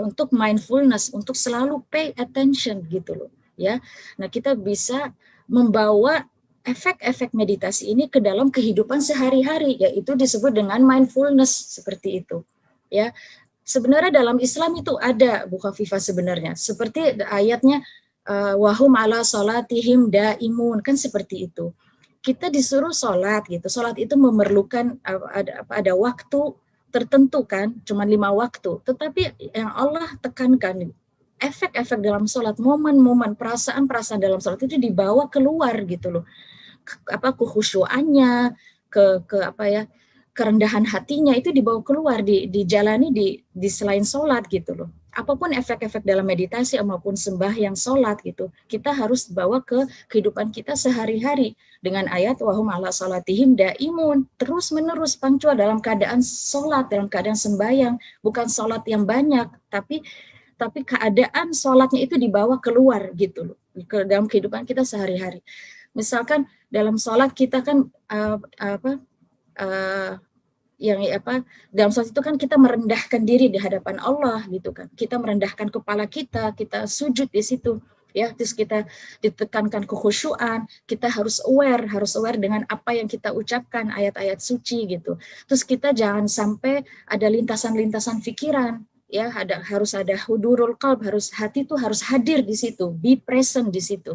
untuk mindfulness, untuk selalu pay attention gitu loh, ya. Nah, kita bisa membawa efek-efek meditasi ini ke dalam kehidupan sehari-hari, yaitu disebut dengan mindfulness seperti itu, ya. Sebenarnya dalam Islam itu ada, Bu Khafifah, sebenarnya seperti ayatnya wahum ala salatihim daimun, kan seperti itu. Kita disuruh sholat gitu. Sholat itu memerlukan ada waktu tertentu kan, cuma 5 waktu. Tetapi yang Allah tekankan, efek-efek dalam sholat, momen-momen, perasaan-perasaan dalam sholat itu dibawa keluar gitu loh. Kekhusyuannya, kerendahan hatinya itu dibawa keluar, dijalani di selain sholat gitu loh. Apapun efek-efek dalam meditasi maupun sembahyang sholat gitu, kita harus bawa ke kehidupan kita sehari-hari dengan ayat wahum ala salatihim daimun, terus menerus punctual dalam keadaan sholat, dalam keadaan sembahyang, bukan sholat yang banyak, tapi keadaan sholatnya itu dibawa keluar gitu loh, ke dalam kehidupan kita sehari-hari. Misalkan dalam sholat kita kan dalam sholat itu kan kita merendahkan diri di hadapan Allah gitu kan. Kita merendahkan kepala kita sujud di situ ya. Terus kita ditekankan kekhusyuan, kita harus aware dengan apa yang kita ucapkan, ayat-ayat suci gitu. Terus kita jangan sampai ada lintasan-lintasan pikiran ya, harus ada hudurul qalb, hati itu harus hadir di situ, be present di situ.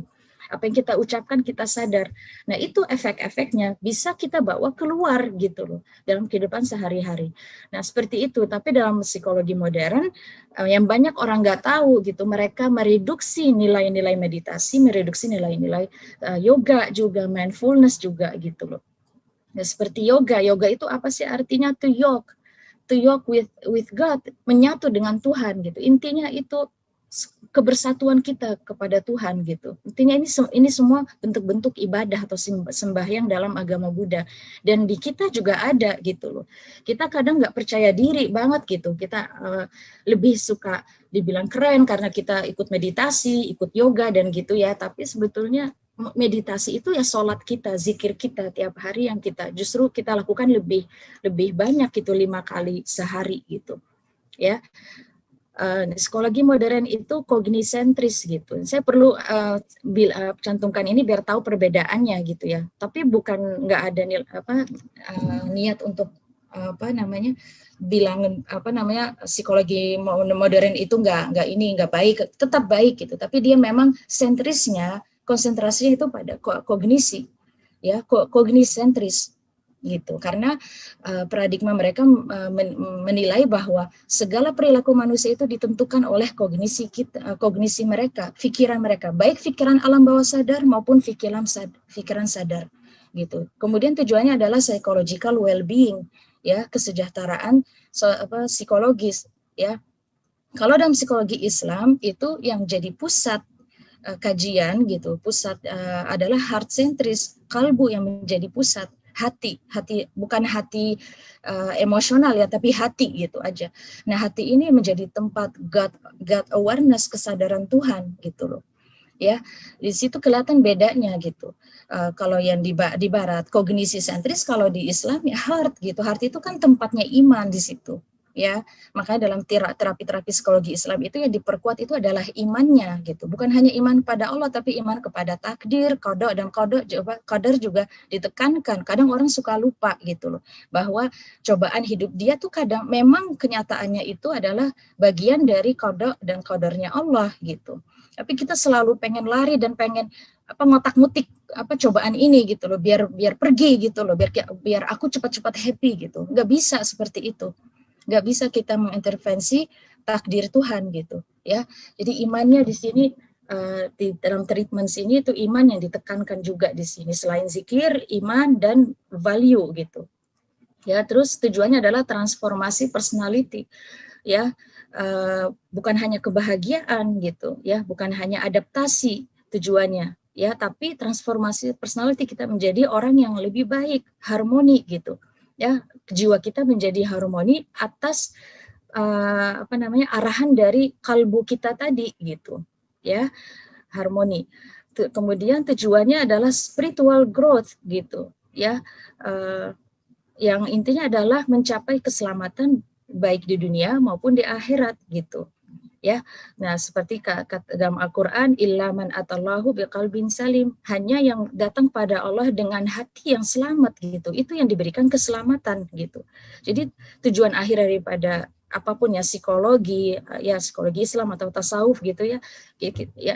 Apa yang kita ucapkan kita sadar. Nah, itu efek-efeknya bisa kita bawa keluar gitu loh dalam kehidupan sehari-hari. Nah, seperti itu. Tapi dalam psikologi modern yang banyak orang nggak tahu gitu, mereka mereduksi nilai-nilai meditasi, mereduksi nilai-nilai yoga juga, mindfulness juga gitu loh. Ya, seperti yoga. Yoga itu apa sih artinya? To yoke with God, menyatu dengan Tuhan gitu. Intinya itu kebersatuan kita kepada Tuhan gitu. Intinya ini semua bentuk-bentuk ibadah atau sembahyang dalam agama Buddha. Dan di kita juga ada gitu loh. Kita kadang nggak percaya diri banget gitu. Kita lebih suka dibilang keren karena kita ikut meditasi, ikut yoga dan gitu ya. Tapi sebetulnya meditasi itu ya sholat kita, zikir kita tiap hari yang kita justru kita lakukan lebih banyak gitu 5 kali sehari gitu ya. Psikologi modern itu kognisentris gitu. Saya perlu cantumkan ini biar tahu perbedaannya gitu ya. Tapi bukan nggak ada niat untuk bilang psikologi modern itu nggak baik, tetap baik gitu. Tapi dia memang sentrisnya, konsentrasinya itu pada kognisi, ya, kognisentris gitu. Karena paradigma mereka menilai bahwa segala perilaku manusia itu ditentukan oleh kognisi mereka, pikiran mereka, baik pikiran alam bawah sadar maupun pikiran sadar gitu. Kemudian tujuannya adalah psychological well-being, ya, kesejahteraan psikologis, ya. Kalau dalam psikologi Islam itu yang jadi pusat kajian gitu, pusat adalah heart centris, kalbu yang menjadi pusat, hati bukan hati emosional ya, tapi hati gitu aja. Nah, hati ini menjadi tempat God awareness, kesadaran Tuhan gitu loh. Ya, di situ kelihatan bedanya gitu. Kalau yang di barat kognisi sentris, kalau di Islam ya heart gitu. Heart itu kan tempatnya iman di situ. Ya, makanya dalam terapi psikologi Islam itu yang diperkuat itu adalah imannya gitu. Bukan hanya iman pada Allah, tapi iman kepada takdir, qada dan qadar juga ditekankan. Kadang orang suka lupa gitu loh, bahwa cobaan hidup dia tuh kadang memang kenyataannya itu adalah bagian dari qada dan qadarnya Allah gitu. Tapi kita selalu pengen lari dan pengen ngotak-ngutik cobaan ini gitu loh, biar pergi gitu loh, biar aku cepat-cepat happy gitu. Nggak bisa seperti itu. Nggak bisa kita mengintervensi takdir Tuhan gitu ya. Jadi imannya di sini di dalam treatment sini itu iman yang ditekankan juga di sini, selain zikir, iman dan value gitu ya. Terus tujuannya adalah transformasi personality ya, bukan hanya kebahagiaan gitu ya, bukan hanya adaptasi tujuannya ya, tapi transformasi personality, kita menjadi orang yang lebih baik, harmoni gitu ya. Jiwa kita menjadi harmoni atas arahan dari kalbu kita tadi gitu ya, harmoni. Kemudian tujuannya adalah spiritual growth gitu ya, yang intinya adalah mencapai keselamatan baik di dunia maupun di akhirat gitu ya. Nah, seperti dalam Al-Quran, illa man atallahu biqalbin salim, hanya yang datang pada Allah dengan hati yang selamat gitu, itu yang diberikan keselamatan gitu. Jadi tujuan akhir daripada apapun ya, psikologi Islam atau tasawuf gitu ya,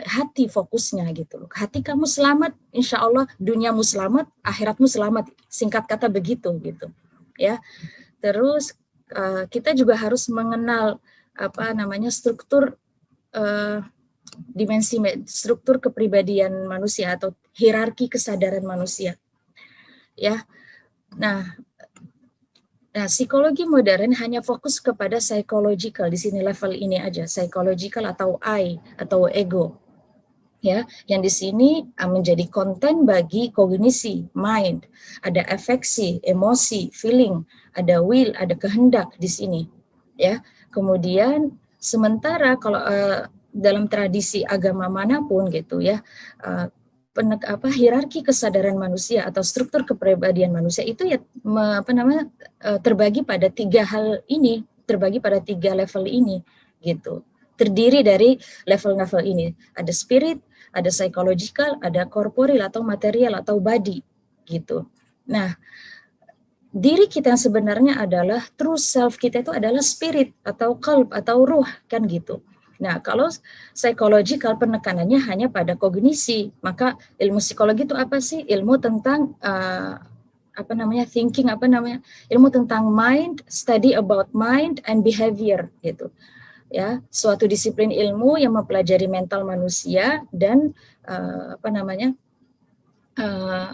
hati fokusnya gitu loh. Hati kamu selamat, insya Allah duniamu selamat, akhiratmu selamat, singkat kata begitu gitu ya. Terus kita juga harus mengenal struktur dimensi struktur kepribadian manusia atau hierarki kesadaran manusia ya. Nah, psikologi modern hanya fokus kepada psychological, di sini level ini aja, psychological atau I atau ego ya, yang di sini menjadi konten bagi kognisi, mind, ada afeksi, emosi, feeling, ada will, ada kehendak di sini ya. Kemudian sementara kalau dalam tradisi agama manapun gitu ya, hierarki kesadaran manusia atau struktur kepribadian manusia itu ya terbagi pada 3 hal ini, terbagi pada 3 level ini gitu. Terdiri dari level-level ini, ada spirit, ada psychological, ada corporeal atau material atau body gitu. Nah, diri kita yang sebenarnya adalah true self kita itu adalah spirit atau qalb atau ruh kan gitu. Nah, kalau psychological penekanannya hanya pada kognisi, maka ilmu psikologi itu apa sih? Ilmu tentang thinking, ilmu tentang mind, study about mind and behavior gitu. Ya, suatu disiplin ilmu yang mempelajari mental manusia dan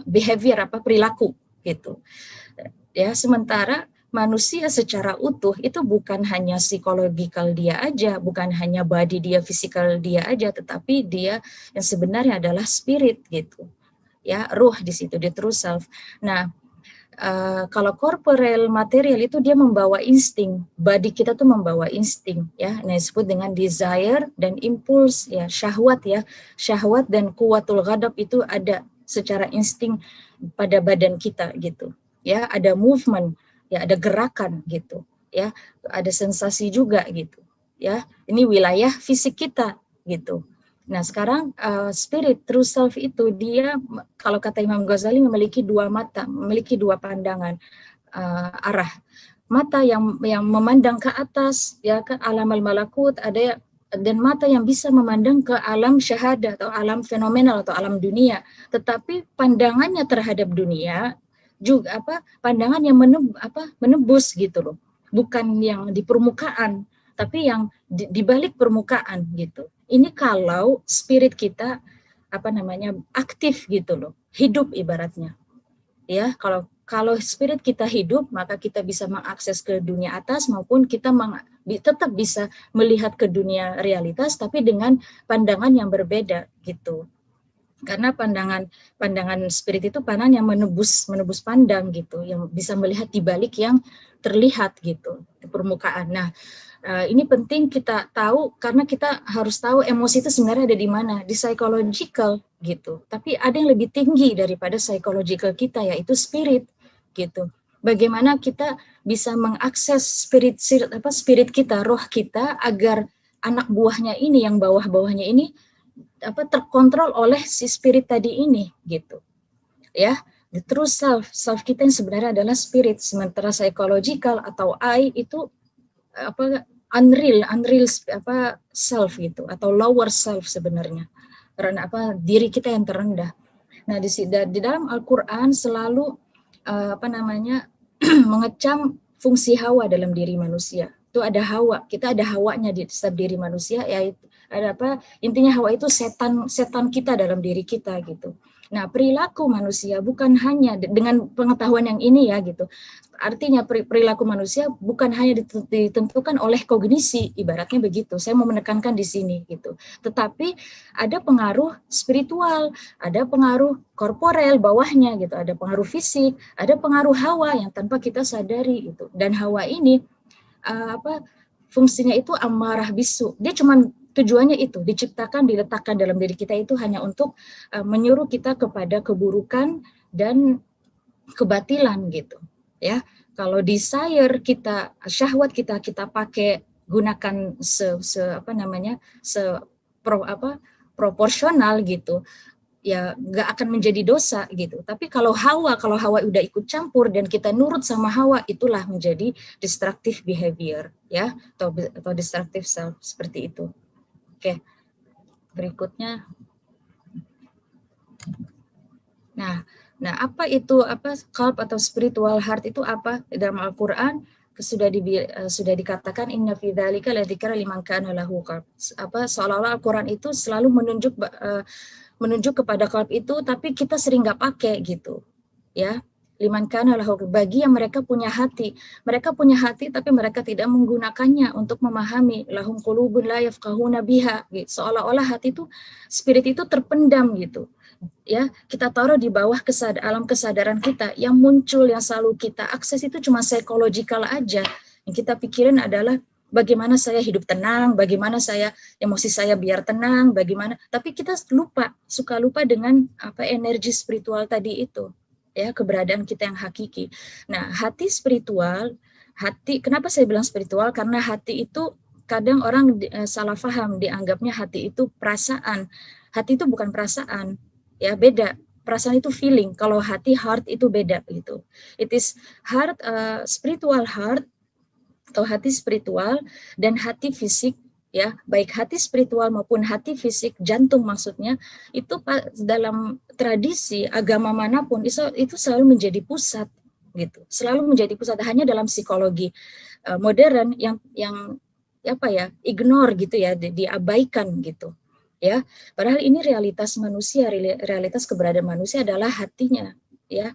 behavior perilaku gitu. Ya, sementara manusia secara utuh itu bukan hanya psikologikal dia aja, bukan hanya body dia, fisikal dia aja, tetapi dia yang sebenarnya adalah spirit gitu. Ya, ruh di situ, the true self. Nah, kalau corporeal material itu dia membawa insting, body kita tuh membawa insting ya. Nah, disebut dengan desire dan impulse ya, syahwat ya. Syahwat dan kuwatul ghadab itu ada secara insting pada badan kita gitu. Ya, ada movement, ya ada gerakan gitu. Ya, ada sensasi juga gitu. Ya, ini wilayah fisik kita gitu. Nah, sekarang spirit true self itu dia kalau kata Imam Ghazali memiliki dua mata, memiliki dua pandangan arah. Mata yang memandang ke atas ya ke alam al-malakut, ada dan mata yang bisa memandang ke alam syahada atau alam fenomenal atau alam dunia. Tetapi pandangannya terhadap dunia juga pandangan yang menebus gitu loh. Bukan yang di permukaan, tapi yang di balik permukaan gitu. Ini kalau spirit kita aktif gitu loh, hidup ibaratnya. Ya, kalau spirit kita hidup, maka kita bisa mengakses ke dunia atas maupun kita tetap bisa melihat ke dunia realitas tapi dengan pandangan yang berbeda gitu. Karena pandangan spirit itu pandangan yang menebus pandang gitu, yang bisa melihat di balik yang terlihat gitu di permukaan. Nah, ini penting kita tahu karena kita harus tahu emosi itu sebenarnya ada di mana, di psychological gitu. Tapi ada yang lebih tinggi daripada psychological kita, yaitu spirit gitu. Bagaimana kita bisa mengakses spirit kita, roh kita, agar anak buahnya ini, yang bawah-bawahnya ini terkontrol oleh si spirit tadi ini gitu. Ya, the true self kita yang sebenarnya adalah spirit, sementara psychological atau I itu unreal self gitu, atau lower self sebenarnya, karena diri kita yang terendah. Nah, di dalam Al-Qur'an selalu mengecam fungsi hawa dalam diri manusia. Itu ada hawa, kita ada hawanya di setiap diri manusia, yaitu ada intinya hawa itu setan kita dalam diri kita gitu. Nah, perilaku manusia bukan hanya dengan pengetahuan yang ini ya gitu. Artinya perilaku manusia bukan hanya ditentukan oleh kognisi, ibaratnya begitu. Saya mau menekankan di sini gitu. Tetapi ada pengaruh spiritual, ada pengaruh korporel bawahnya gitu, ada pengaruh fisik, ada pengaruh hawa yang tanpa kita sadari gitu. Dan hawa ini fungsinya itu amarah bisu. Dia cuman tujuannya itu diciptakan, diletakkan dalam diri kita itu hanya untuk menyuruh kita kepada keburukan dan kebatilan gitu. Ya, kalau desire kita, syahwat kita pakai gunakan proporsional gitu, ya nggak akan menjadi dosa gitu. Tapi kalau hawa udah ikut campur dan kita nurut sama hawa, itulah menjadi destructive behavior ya, atau destructive self, seperti itu. Oke, berikutnya. Nah, apa itu qalb atau spiritual heart itu apa? Dalam Al-Qur'an sudah dikatakan inna fi dzalika ladzikra liman kana lahu qalb. Seolah-olah Al-Qur'an itu selalu menunjuk kepada qalb itu, tapi kita sering nggak pakai gitu. Ya. Liman kana lahu, bagi yang mereka punya hati. Mereka punya hati tapi mereka tidak menggunakannya untuk memahami. Lahum qulubun la yafqahuna biha. Gitu. Seolah-olah hati itu, spirit itu terpendam gitu. Ya, kita taruh di bawah alam kesadaran kita, yang muncul, yang selalu kita akses itu cuma psychological aja. Yang kita pikirin adalah bagaimana saya hidup tenang, bagaimana emosi saya biar tenang, bagaimana. Tapi kita suka lupa dengan energi spiritual tadi itu. Ya, keberadaan kita yang hakiki. Nah, hati spiritual, kenapa saya bilang spiritual? Karena hati itu kadang orang salah paham, dianggapnya hati itu perasaan. Hati itu bukan perasaan, ya beda. Perasaan itu feeling. Kalau hati, heart itu beda gitu. It is heart, spiritual heart atau hati spiritual dan hati fisik. Ya, baik hati spiritual maupun hati fisik, jantung maksudnya, itu dalam tradisi agama manapun itu selalu menjadi pusat gitu, selalu menjadi pusat. Hanya dalam psikologi modern yang ignore gitu ya, diabaikan gitu ya. Padahal ini realitas manusia, realitas keberadaan manusia adalah hatinya ya.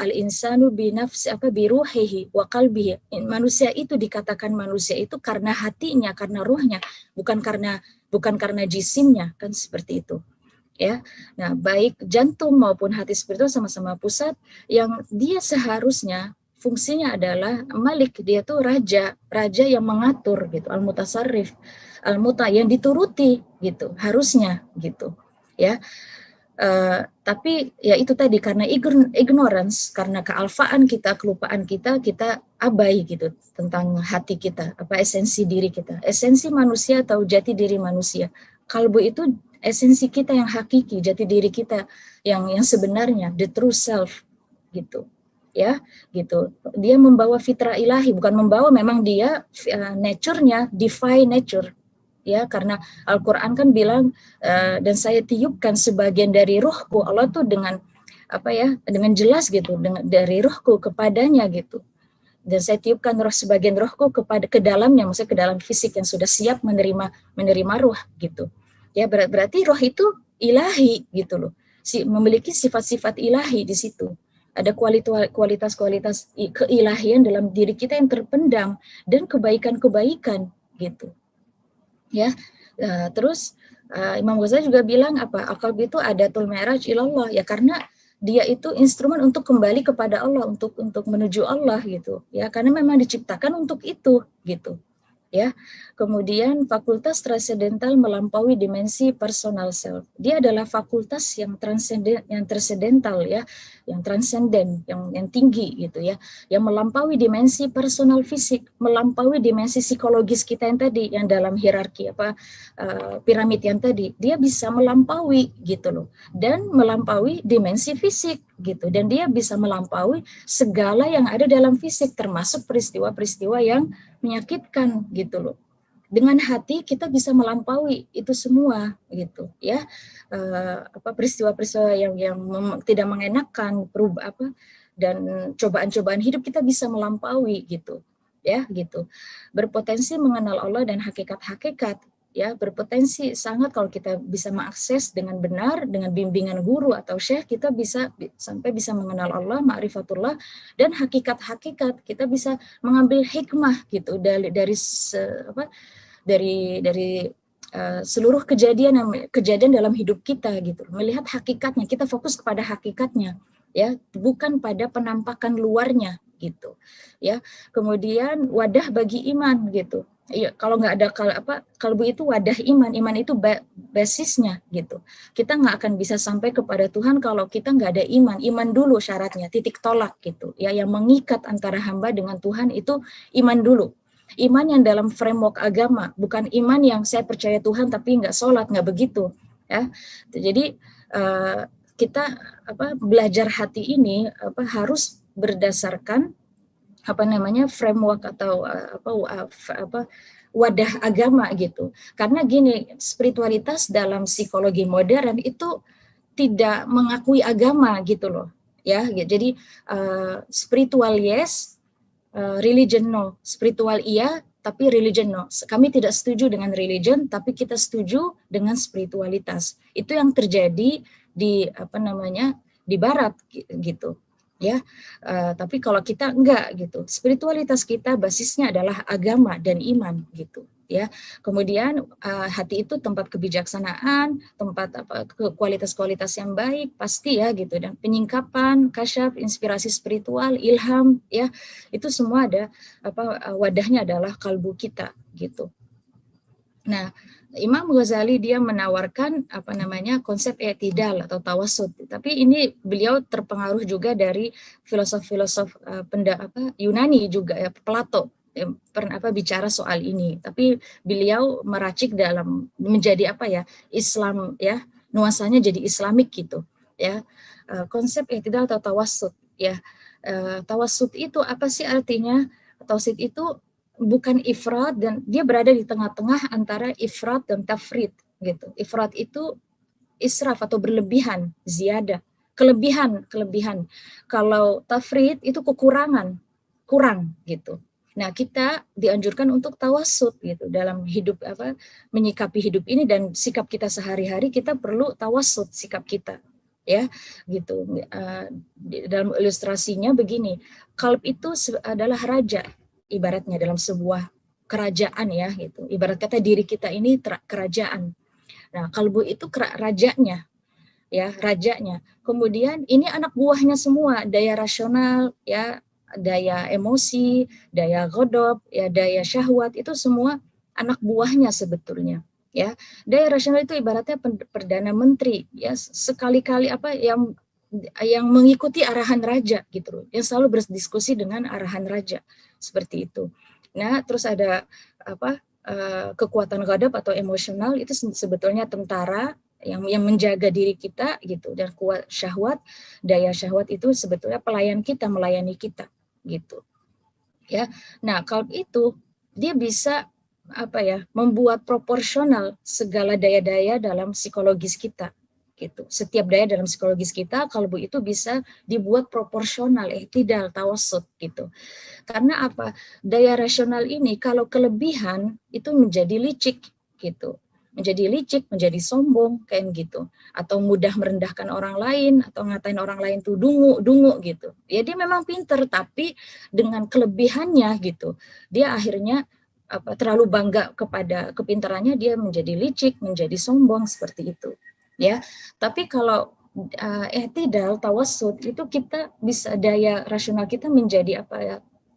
Al-insanu binafsi biruhihi wa qalbihi. Manusia itu dikatakan manusia itu karena hatinya, karena ruhnya, bukan karena jisimnya, kan seperti itu. Ya. Nah, baik jantung maupun hati seperti itu sama-sama pusat yang dia seharusnya fungsinya adalah malik, dia tuh raja yang mengatur gitu, al-mutasarrif, al-muta yang dituruti gitu, harusnya gitu. Ya. Tapi ya itu tadi karena ignorance, karena kealfaan kita, kelupaan kita abai gitu tentang hati kita, esensi diri kita, esensi manusia atau jati diri manusia. Kalbu itu esensi kita yang hakiki, jati diri kita yang sebenarnya, the true self gitu. Ya, gitu. Dia membawa fitrah ilahi, bukan membawa, memang dia nature-nya divine nature. Ya, karena Al-Qur'an kan bilang dan saya tiupkan sebagian dari ruhku, Allah tuh dengan dengan jelas gitu, dari ruhku kepadanya gitu. Dan saya tiupkan sebagian rohku ke dalamnya, maksudnya ke dalam fisik yang sudah siap menerima ruh gitu. Ya, berarti roh itu ilahi gitu loh. Memiliki sifat-sifat ilahi di situ. Ada kualitas-kualitas keilahian dalam diri kita yang terpendam dan kebaikan-kebaikan gitu. Ya, terus Imam Ghazali juga bilang akal itu adatul mi'raj ilallah, ya karena dia itu instrumen untuk kembali kepada Allah, untuk menuju Allah gitu, ya karena memang diciptakan untuk itu gitu. Ya, kemudian fakultas transendental melampaui dimensi personal self. Dia adalah fakultas yang transendental ya, yang transenden, yang tinggi gitu ya, yang melampaui dimensi personal fisik, melampaui dimensi psikologis kita yang tadi, yang dalam hierarki piramid yang tadi, dia bisa melampaui gitu loh, dan melampaui dimensi fisik gitu, dan dia bisa melampaui segala yang ada dalam fisik, termasuk peristiwa-peristiwa yang menyakitkan gitu loh. Dengan hati kita bisa melampaui itu semua gitu ya, peristiwa-peristiwa yang tidak mengenakan, dan cobaan-cobaan hidup kita bisa melampaui gitu ya, gitu. Berpotensi mengenal Allah dan hakikat-hakikat ya, berpotensi sangat kalau kita bisa mengakses dengan benar, dengan bimbingan guru atau syekh, kita bisa sampai bisa mengenal Allah, ma'rifatullah, dan hakikat-hakikat. Kita bisa mengambil hikmah gitu dari seluruh kejadian dalam hidup kita gitu. Melihat hakikatnya, kita fokus kepada hakikatnya ya, bukan pada penampakan luarnya gitu ya. Kemudian wadah bagi iman gitu. Iya, kalau nggak ada kalbu itu wadah iman itu basisnya gitu. Kita nggak akan bisa sampai kepada Tuhan kalau kita nggak ada iman dulu syaratnya, titik tolak gitu ya, yang mengikat antara hamba dengan Tuhan itu iman dulu. Iman yang dalam framework agama, bukan iman yang saya percaya Tuhan tapi nggak sholat, nggak begitu ya. Jadi kita belajar hati ini harus berdasarkan framework atau wadah agama gitu. Karena gini, spiritualitas dalam psikologi modern itu tidak mengakui agama gitu loh. Ya, jadi spiritual yes, religion no. Spiritual iya, tapi religion no. Kami tidak setuju dengan religion, tapi kita setuju dengan spiritualitas. Itu yang terjadi di di barat gitu. Ya, tapi kalau kita enggak gitu, spiritualitas kita basisnya adalah agama dan iman gitu ya. Kemudian hati itu tempat kebijaksanaan, tempat kualitas-kualitas yang baik pasti ya gitu, dan penyingkapan, kasyaf, inspirasi spiritual, ilham ya, itu semua ada wadahnya adalah kalbu kita gitu. Nah, Imam Ghazali dia menawarkan konsep i'tidal atau tawassut. Tapi ini beliau terpengaruh juga dari filosof-filosof Yunani juga ya, Plato pernah bicara soal ini. Tapi beliau meracik dalam menjadi Islam ya, nuansanya jadi Islamik gitu ya. Konsep i'tidal atau tawassut ya. Tawassut itu apa sih artinya? Tawassut itu bukan ifrat, dan dia berada di tengah-tengah antara ifrat dan tafrid gitu. Ifrat itu israf atau berlebihan, ziyadah, kelebihan. Kalau tafrid itu kekurangan, kurang gitu. Nah, kita dianjurkan untuk tawassut gitu dalam hidup menyikapi hidup ini, dan sikap kita sehari-hari kita perlu tawassut sikap kita ya gitu. Dalam ilustrasinya begini, qalb itu adalah raja ibaratnya dalam sebuah kerajaan ya gitu. Ibarat kata diri kita ini kerajaan. Nah, kalbu itu rajanya ya, rajanya. Kemudian ini anak buahnya semua, daya rasional ya, daya emosi, daya ghadab, ya daya syahwat, itu semua anak buahnya sebetulnya. Ya, daya rasional itu ibaratnya perdana menteri ya, sekali-kali yang mengikuti arahan raja gitu, yang selalu berdiskusi dengan arahan raja seperti itu. Nah, terus ada kekuatan ghadab atau emosional, itu sebetulnya tentara yang menjaga diri kita gitu, dan kuat syahwat, daya syahwat itu sebetulnya pelayan kita, melayani kita gitu. Ya. Nah, kalb itu dia bisa membuat proporsional segala daya-daya dalam psikologis kita gitu. Setiap daya dalam psikologis kita, kalbu itu bisa dibuat proporsional, tidak tawassut gitu. Karena apa? Daya rasional ini kalau kelebihan itu menjadi licik gitu. Menjadi licik, menjadi sombong kayak gitu. Atau mudah merendahkan orang lain, atau ngatain orang lain tuh dungu gitu. Ya dia memang pinter, tapi dengan kelebihannya gitu, dia akhirnya terlalu bangga kepada kepintarannya, dia menjadi licik, menjadi sombong seperti itu. Ya, tapi kalau i'tidal, tawassut, itu kita bisa daya rasional kita menjadi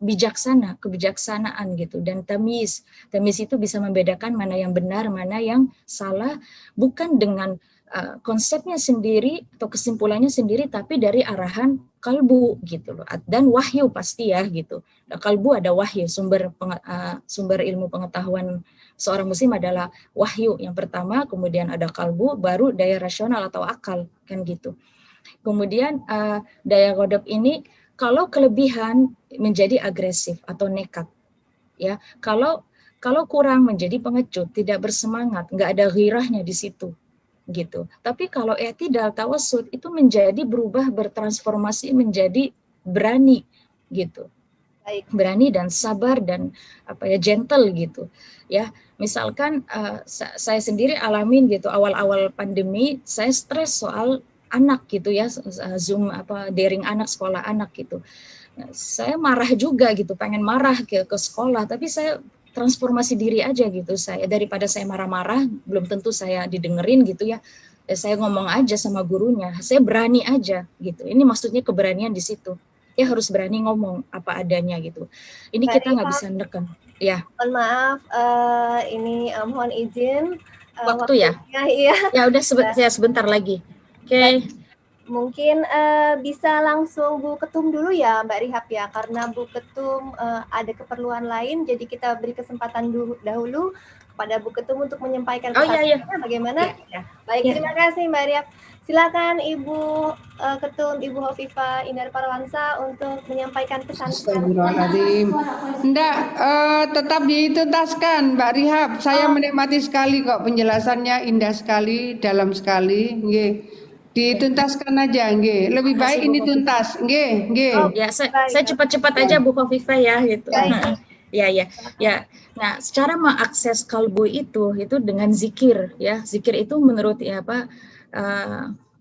bijaksana, kebijaksanaan gitu, dan tamyiz itu bisa membedakan mana yang benar, mana yang salah, bukan dengan konsepnya sendiri atau kesimpulannya sendiri, tapi dari arahan kalbu gitu loh, dan wahyu pasti ya gitu. Nah, kalbu ada wahyu, sumber ilmu pengetahuan seorang muslim adalah wahyu yang pertama, kemudian ada kalbu, baru daya rasional atau akal kan gitu. Kemudian daya ghadab ini kalau kelebihan menjadi agresif atau nekat, ya. Kalau kurang menjadi pengecut, tidak bersemangat, nggak ada ghirahnya di situ, gitu. Tapi kalau i'tidal, tawassut, itu menjadi berubah, bertransformasi menjadi berani, gitu. Berani dan sabar dan gentle gitu, ya. Misalkan saya sendiri alamin gitu, awal-awal pandemi saya stres soal anak gitu ya, Zoom daring anak, sekolah anak gitu. Nah, saya marah juga gitu, pengen marah ke sekolah, tapi saya transformasi diri aja gitu, saya daripada saya marah-marah, belum tentu saya didengerin gitu ya, saya ngomong aja sama gurunya, saya berani aja gitu. Ini maksudnya keberanian di situ. Ya harus berani ngomong apa adanya gitu. Ini kita nggak bisa neken. Ya. Mohon maaf, ini mohon izin. Waktu ya? Iya. Ya udah sebentar lagi. Oke. Mungkin bisa langsung Bu Ketum dulu ya Mbak Rihab ya, karena Bu Ketum ada keperluan lain, jadi kita beri kesempatan dahulu kepada Bu Ketum untuk menyampaikan pesannya. Bagaimana? Ya. Baik, terima kasih Mbak Rihab. Silakan Ibu Ketum, Ibu Hovifah Indar Parawansa untuk menyampaikan pesan. Astagfirullahaladzim. Enggak, tetap dituntaskan Mbak Rihab. Saya menikmati sekali kok penjelasannya, indah sekali, dalam sekali. Nggih. Dituntaskan aja, nggih. Lebih baik ini tuntas, nggih, nggih. Ya, saya cepat-cepat aja Bu Hovifah ya gitu. Ya. Nah, cara mengakses kalbu itu dengan zikir ya. Zikir itu menurut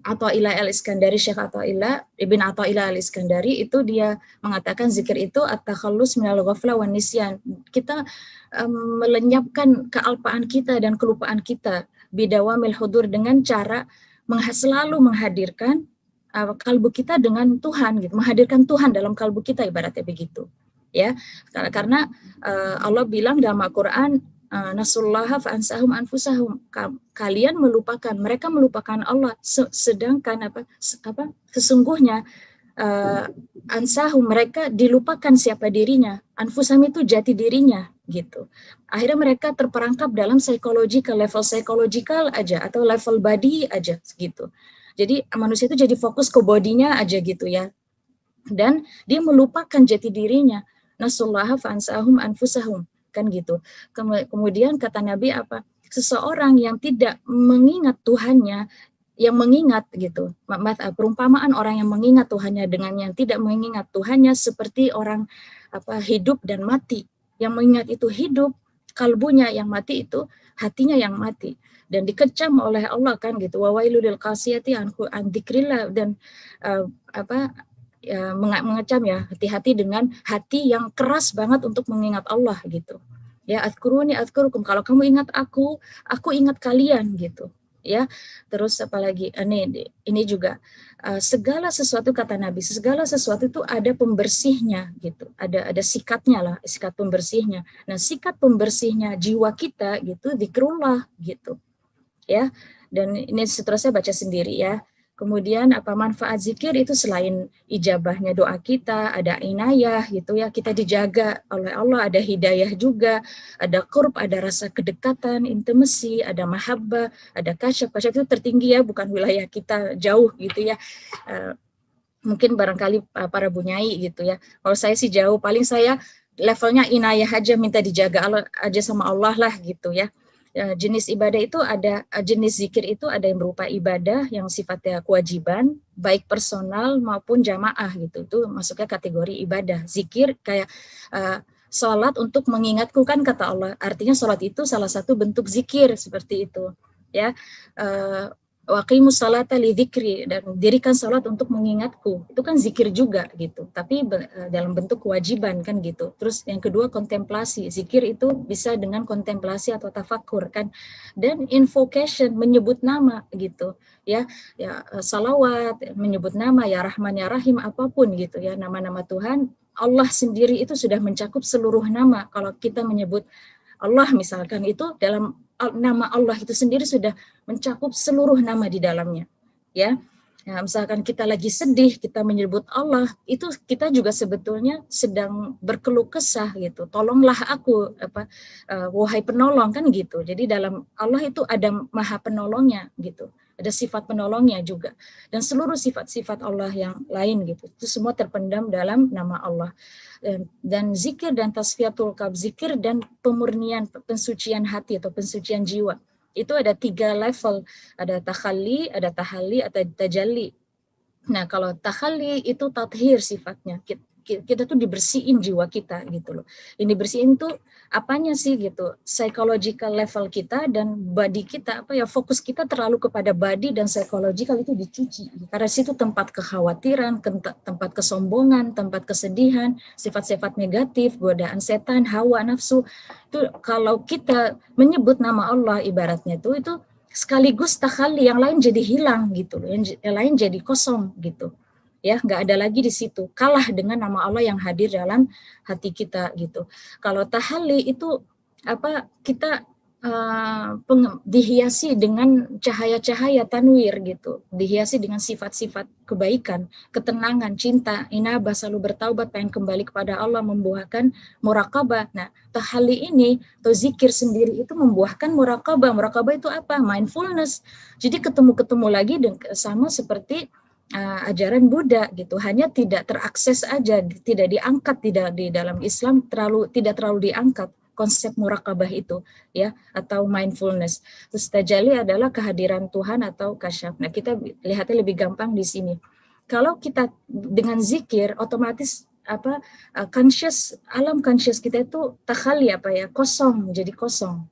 Athaillah al-Iskandari, Syekh Athaillah Ibn Athaillah al-Iskandari, itu dia mengatakan zikir itu at-takhallus minal ghaflah wan nisyan. Kita melenyapkan kealpaan kita dan kelupaan kita bidawamil hudur, dengan cara selalu menghadirkan kalbu kita dengan Tuhan gitu, menghadirkan Tuhan dalam kalbu kita, ibaratnya begitu ya. Karena Allah bilang dalam Al-Qur'an, nasullaha fa ansahum anfusahum, mereka melupakan Allah, sedangkan sesungguhnya ansahum, mereka dilupakan siapa dirinya, anfusahum itu jati dirinya gitu. Akhirnya mereka terperangkap dalam level psychological aja, atau level body aja gitu. Jadi manusia itu jadi fokus ke bodinya aja gitu ya, dan dia melupakan jati dirinya. Nasullaha fa ansahum anfusahum kan gitu. Kemudian kata Nabi seseorang yang tidak mengingat Tuhannya, yang mengingat gitu, perumpamaan orang yang mengingat Tuhannya dengan yang tidak mengingat Tuhannya seperti orang hidup dan mati. Yang mengingat itu hidup, kalbunya yang mati, itu hatinya yang mati. Dan dikecam oleh Allah kan gitu, wa wailul lil qasiyati an dzikrillah, dan mengecam ya, hati-hati dengan hati yang keras banget untuk mengingat Allah gitu. Ya, adkuruni adkurukum, kalau kamu ingat aku ingat kalian gitu. Ya, terus apalagi ini juga segala sesuatu, kata Nabi, segala sesuatu itu ada pembersihnya gitu, ada sikatnya lah, sikat pembersihnya. Nah, sikat pembersihnya jiwa kita gitu zikrullah gitu ya. Dan ini seterusnya baca sendiri ya. Kemudian apa manfaat zikir itu selain ijabahnya doa kita, ada inayah gitu ya, kita dijaga oleh Allah, ada hidayah juga, ada qurb, ada rasa kedekatan, intimacy, ada mahabbah, ada kasyaf. Kasyaf itu tertinggi ya, bukan wilayah kita, jauh gitu ya. Mungkin barangkali para bunyai gitu ya. Kalau saya sih jauh, paling saya levelnya inayah aja, minta dijaga Allah aja sama Allah lah gitu ya. Jenis ibadah itu ada, jenis zikir itu ada yang berupa ibadah yang sifatnya kewajiban, baik personal maupun jamaah gitu. Itu masuknya kategori ibadah. Zikir kayak sholat untuk mengingatku kan kata Allah. Artinya sholat itu salah satu bentuk zikir seperti itu. Ya, waqimus salata li dzikri, dan dirikan salat untuk mengingatku, itu kan zikir juga gitu, tapi dalam bentuk kewajiban kan gitu. Terus yang kedua kontemplasi, zikir itu bisa dengan kontemplasi atau tafakur kan, dan invocation, menyebut nama gitu ya, salawat, menyebut nama, ya Rahman ya Rahim, apapun gitu ya, nama-nama Tuhan. Allah sendiri itu sudah mencakup seluruh nama. Kalau kita menyebut Allah misalkan, itu dalam nama Allah itu sendiri sudah mencakup seluruh nama di dalamnya ya. Nah, misalkan kita lagi sedih, kita menyebut Allah, itu kita juga sebetulnya sedang berkeluh kesah gitu, tolonglah aku, wahai penolong kan gitu. Jadi dalam Allah itu ada maha penolongnya gitu, ada sifat penolongnya juga, dan seluruh sifat-sifat Allah yang lain gitu, itu semua terpendam dalam nama Allah. Dan zikir dan tasfiyatul qalb, zikir dan pemurnian, pensucian hati atau pensucian jiwa, itu ada 3 level, ada takhalli, ada tahalli, atau tajalli. Nah, kalau takhalli itu tathir sifatnya, kita tuh dibersihin jiwa kita gitu loh. Ini bersihin tuh apanya sih gitu, psychological level kita dan body kita, fokus kita terlalu kepada body dan psychological itu dicuci. Karena situ tempat kekhawatiran, tempat kesombongan, tempat kesedihan, sifat-sifat negatif, godaan setan, hawa nafsu. Itu kalau kita menyebut nama Allah ibaratnya itu sekaligus takhalli, yang lain jadi hilang gitu loh, yang lain jadi kosong gitu. Ya, nggak ada lagi di situ, kalah dengan nama Allah yang hadir dalam hati kita gitu. Kalau tahalli itu kita dihiasi dengan cahaya-cahaya tanwir gitu, dihiasi dengan sifat-sifat kebaikan, ketenangan, cinta, inabah, selalu bertaubat, pengen kembali kepada Allah, membuahkan muraqabah. Nah, tahalli ini atau zikir sendiri itu membuahkan muraqabah. Muraqabah itu apa? Mindfulness. Jadi ketemu lagi sama seperti ajaran Buddha gitu, hanya tidak terakses aja, tidak diangkat, tidak di dalam Islam tidak terlalu diangkat konsep muraqabah itu ya, atau mindfulness. Terus tajalli adalah kehadiran Tuhan atau kasyaf. Nah, kita lihatnya lebih gampang di sini. Kalau kita dengan zikir otomatis alam conscious kita itu takhalli kosong, jadi kosong.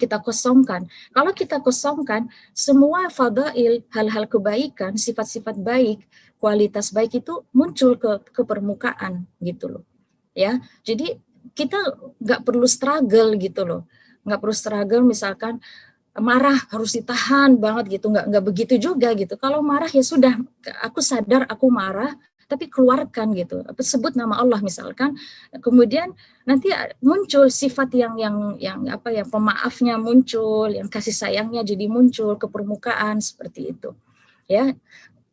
Kita kosongkan. Kalau kita kosongkan, semua fadail, hal-hal kebaikan, sifat-sifat baik, kualitas baik itu muncul ke permukaan gitu loh. Ya, jadi kita nggak perlu struggle gitu loh, nggak perlu struggle misalkan marah harus ditahan banget gitu, nggak begitu juga gitu. Kalau marah ya sudah, aku sadar aku marah, tapi keluarkan gitu, sebut nama Allah misalkan, kemudian nanti muncul sifat yang pemaafnya muncul, yang kasih sayangnya jadi muncul ke permukaan seperti itu ya,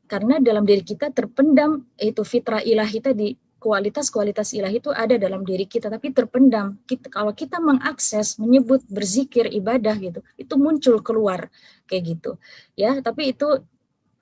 karena dalam diri kita terpendam itu fitrah ilahi tadi, kualitas-kualitas ilahi itu ada dalam diri kita tapi terpendam. Kalau kita mengakses, menyebut, berzikir, ibadah gitu, itu muncul keluar kayak gitu ya, tapi itu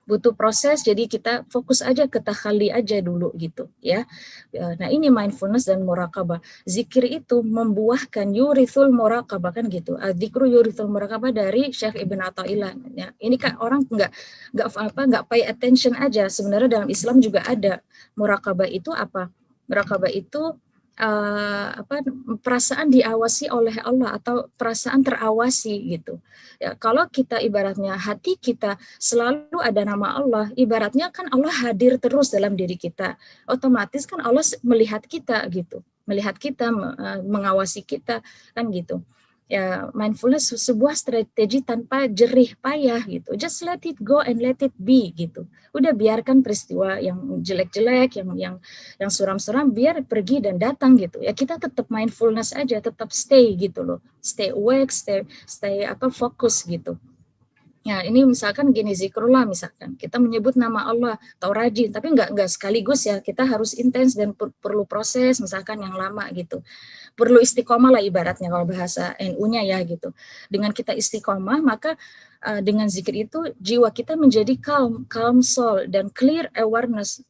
butuh proses, jadi kita fokus aja ke takhalli aja dulu gitu ya. Nah, ini mindfulness dan muraqabah. Zikir itu membuahkan yurithul muraqabah kan gitu. Dzikru yurithul muraqabah dari Syekh Ibn Athaillah ya. Ini kan orang nggak pay attention aja. Sebenarnya dalam Islam juga ada. Muraqabah itu apa? Muraqabah itu perasaan diawasi oleh Allah atau perasaan terawasi gitu. Ya, kalau kita ibaratnya hati kita selalu ada nama Allah, ibaratnya kan Allah hadir terus dalam diri kita. Otomatis kan Allah melihat kita gitu, melihat kita, mengawasi kita kan gitu. Ya, mindfulness sebuah strategi tanpa jerih payah gitu. Just let it go and let it be gitu. Udah biarkan peristiwa yang jelek-jelek, yang suram-suram biar pergi dan datang gitu. Ya kita tetap mindfulness aja, tetap stay gitu loh. Stay awake, stay fokus gitu. Ya, ini misalkan gini, zikrullah misalkan, kita menyebut nama Allah atau rajin, tapi nggak sekaligus ya, kita harus intens dan perlu proses misalkan yang lama gitu. Perlu istiqomah lah ibaratnya kalau bahasa NU-nya ya gitu. Dengan kita istiqomah, maka dengan zikir itu jiwa kita menjadi calm soul dan clear awareness.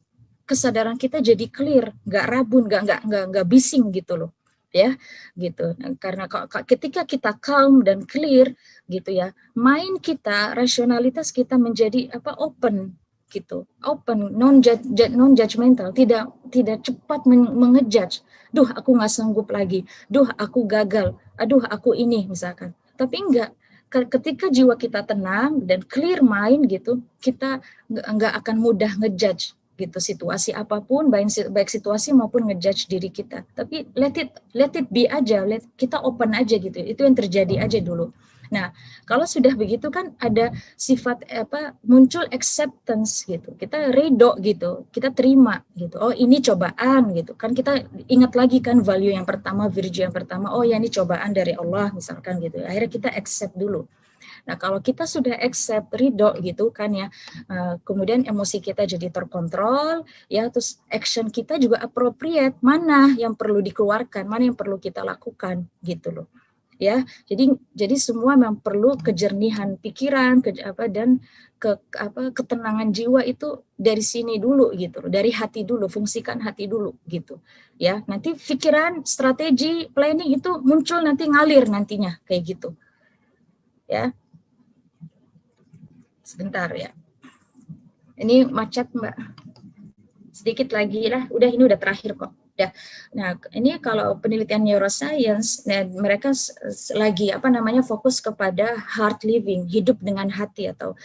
Kesadaran kita jadi clear, nggak rabun, nggak bising gitu loh. Ya gitu. Karena ketika kita calm dan clear gitu ya, mind kita, rasionalitas kita menjadi open gitu, open, non judgmental, tidak cepat mengejudge. Duh, aku nggak sanggup lagi. Duh, aku gagal. Aduh, aku ini misalkan. Tapi enggak. Ketika jiwa kita tenang dan clear mind gitu, kita nggak akan mudah ngejudge gitu situasi apapun, baik situasi maupun ngejudge diri kita. Tapi let it be aja, kita open aja gitu. Itu yang terjadi aja dulu. Nah, kalau sudah begitu kan ada sifat muncul acceptance gitu. Kita ridho gitu, kita terima gitu. Oh, ini cobaan gitu. Kan kita ingat lagi kan value yang pertama, virtue yang pertama. Oh ya, ini cobaan dari Allah misalkan gitu. Akhirnya kita accept dulu. Nah, kalau kita sudah accept, ridho gitu kan ya, kemudian emosi kita jadi terkontrol, ya, terus action kita juga appropriate, mana yang perlu dikeluarkan, mana yang perlu kita lakukan gitu loh. Ya, jadi semua memang perlu kejernihan pikiran, dan ketenangan jiwa itu dari sini dulu gitu, dari hati dulu, fungsikan hati dulu gitu. Ya, nanti pikiran, strategi, planning itu muncul nanti ngalir nantinya kayak gitu. Ya. Sebentar ya. Ini macet Mbak. Sedikit lagi lah. Udah, ini udah terakhir kok. Udah. Nah, ini kalau penelitian neuroscience, mereka lagi fokus kepada heart living, hidup dengan hati atau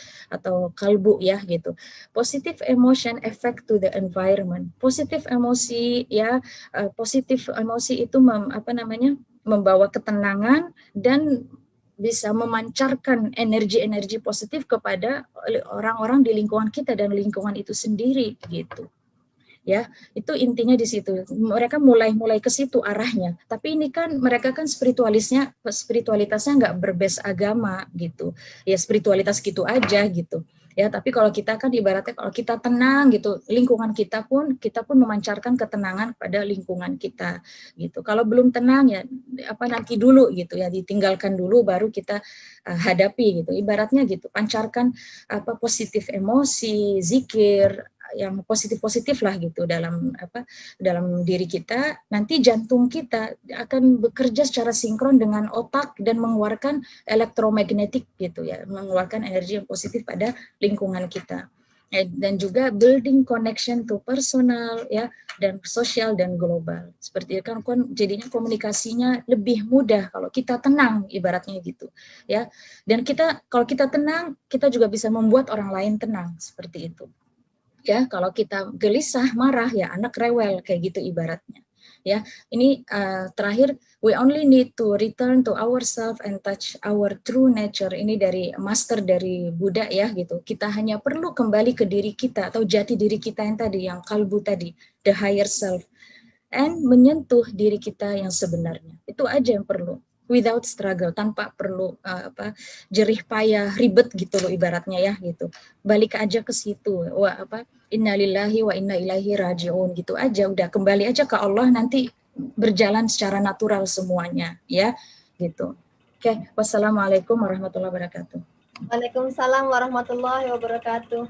kalbu ya gitu. Positive emotion effect to the environment. Positif emosi ya, positif emosi itu membawa ketenangan dan bisa memancarkan energi-energi positif kepada orang-orang di lingkungan kita dan lingkungan itu sendiri gitu. Ya, itu intinya di situ. Mereka mulai ke situ arahnya. Tapi ini kan mereka kan spiritualitasnya nggak berbase agama gitu. Ya spiritualitas gitu aja gitu. Ya, tapi kalau kita kan ibaratnya kalau kita tenang gitu, lingkungan kita pun memancarkan ketenangan pada lingkungan kita gitu. Kalau belum tenang ya nanti dulu gitu ya, ditinggalkan dulu baru kita hadapi gitu. Ibaratnya gitu, pancarkan positif emosi, zikir yang positif lah gitu dalam diri kita. Nanti jantung kita akan bekerja secara sinkron dengan otak dan mengeluarkan elektromagnetik gitu ya, mengeluarkan energi yang positif pada lingkungan kita. Dan juga building connection to personal ya, dan sosial dan global. Seperti itu kan jadinya komunikasinya lebih mudah kalau kita tenang ibaratnya gitu ya. Dan kalau kita tenang, kita juga bisa membuat orang lain tenang seperti itu. Ya, kalau kita gelisah, marah, ya anak rewel kayak gitu ibaratnya. Ya, ini terakhir, we only need to return to ourselves and touch our true nature. Ini dari master dari Buddha ya gitu. Kita hanya perlu kembali ke diri kita atau jati diri kita yang tadi, yang kalbu tadi, the higher self, and menyentuh diri kita yang sebenarnya. Itu aja yang perlu. Without struggle, tanpa perlu jerih payah, ribet gitu loh ibaratnya ya gitu. Balik aja ke situ. Innalillahi wa inna ilaihi raji'un gitu aja, udah kembali aja ke Allah, nanti berjalan secara natural semuanya ya gitu. Oke, wassalamualaikum warahmatullahi wabarakatuh. Waalaikumsalam warahmatullahi wabarakatuh.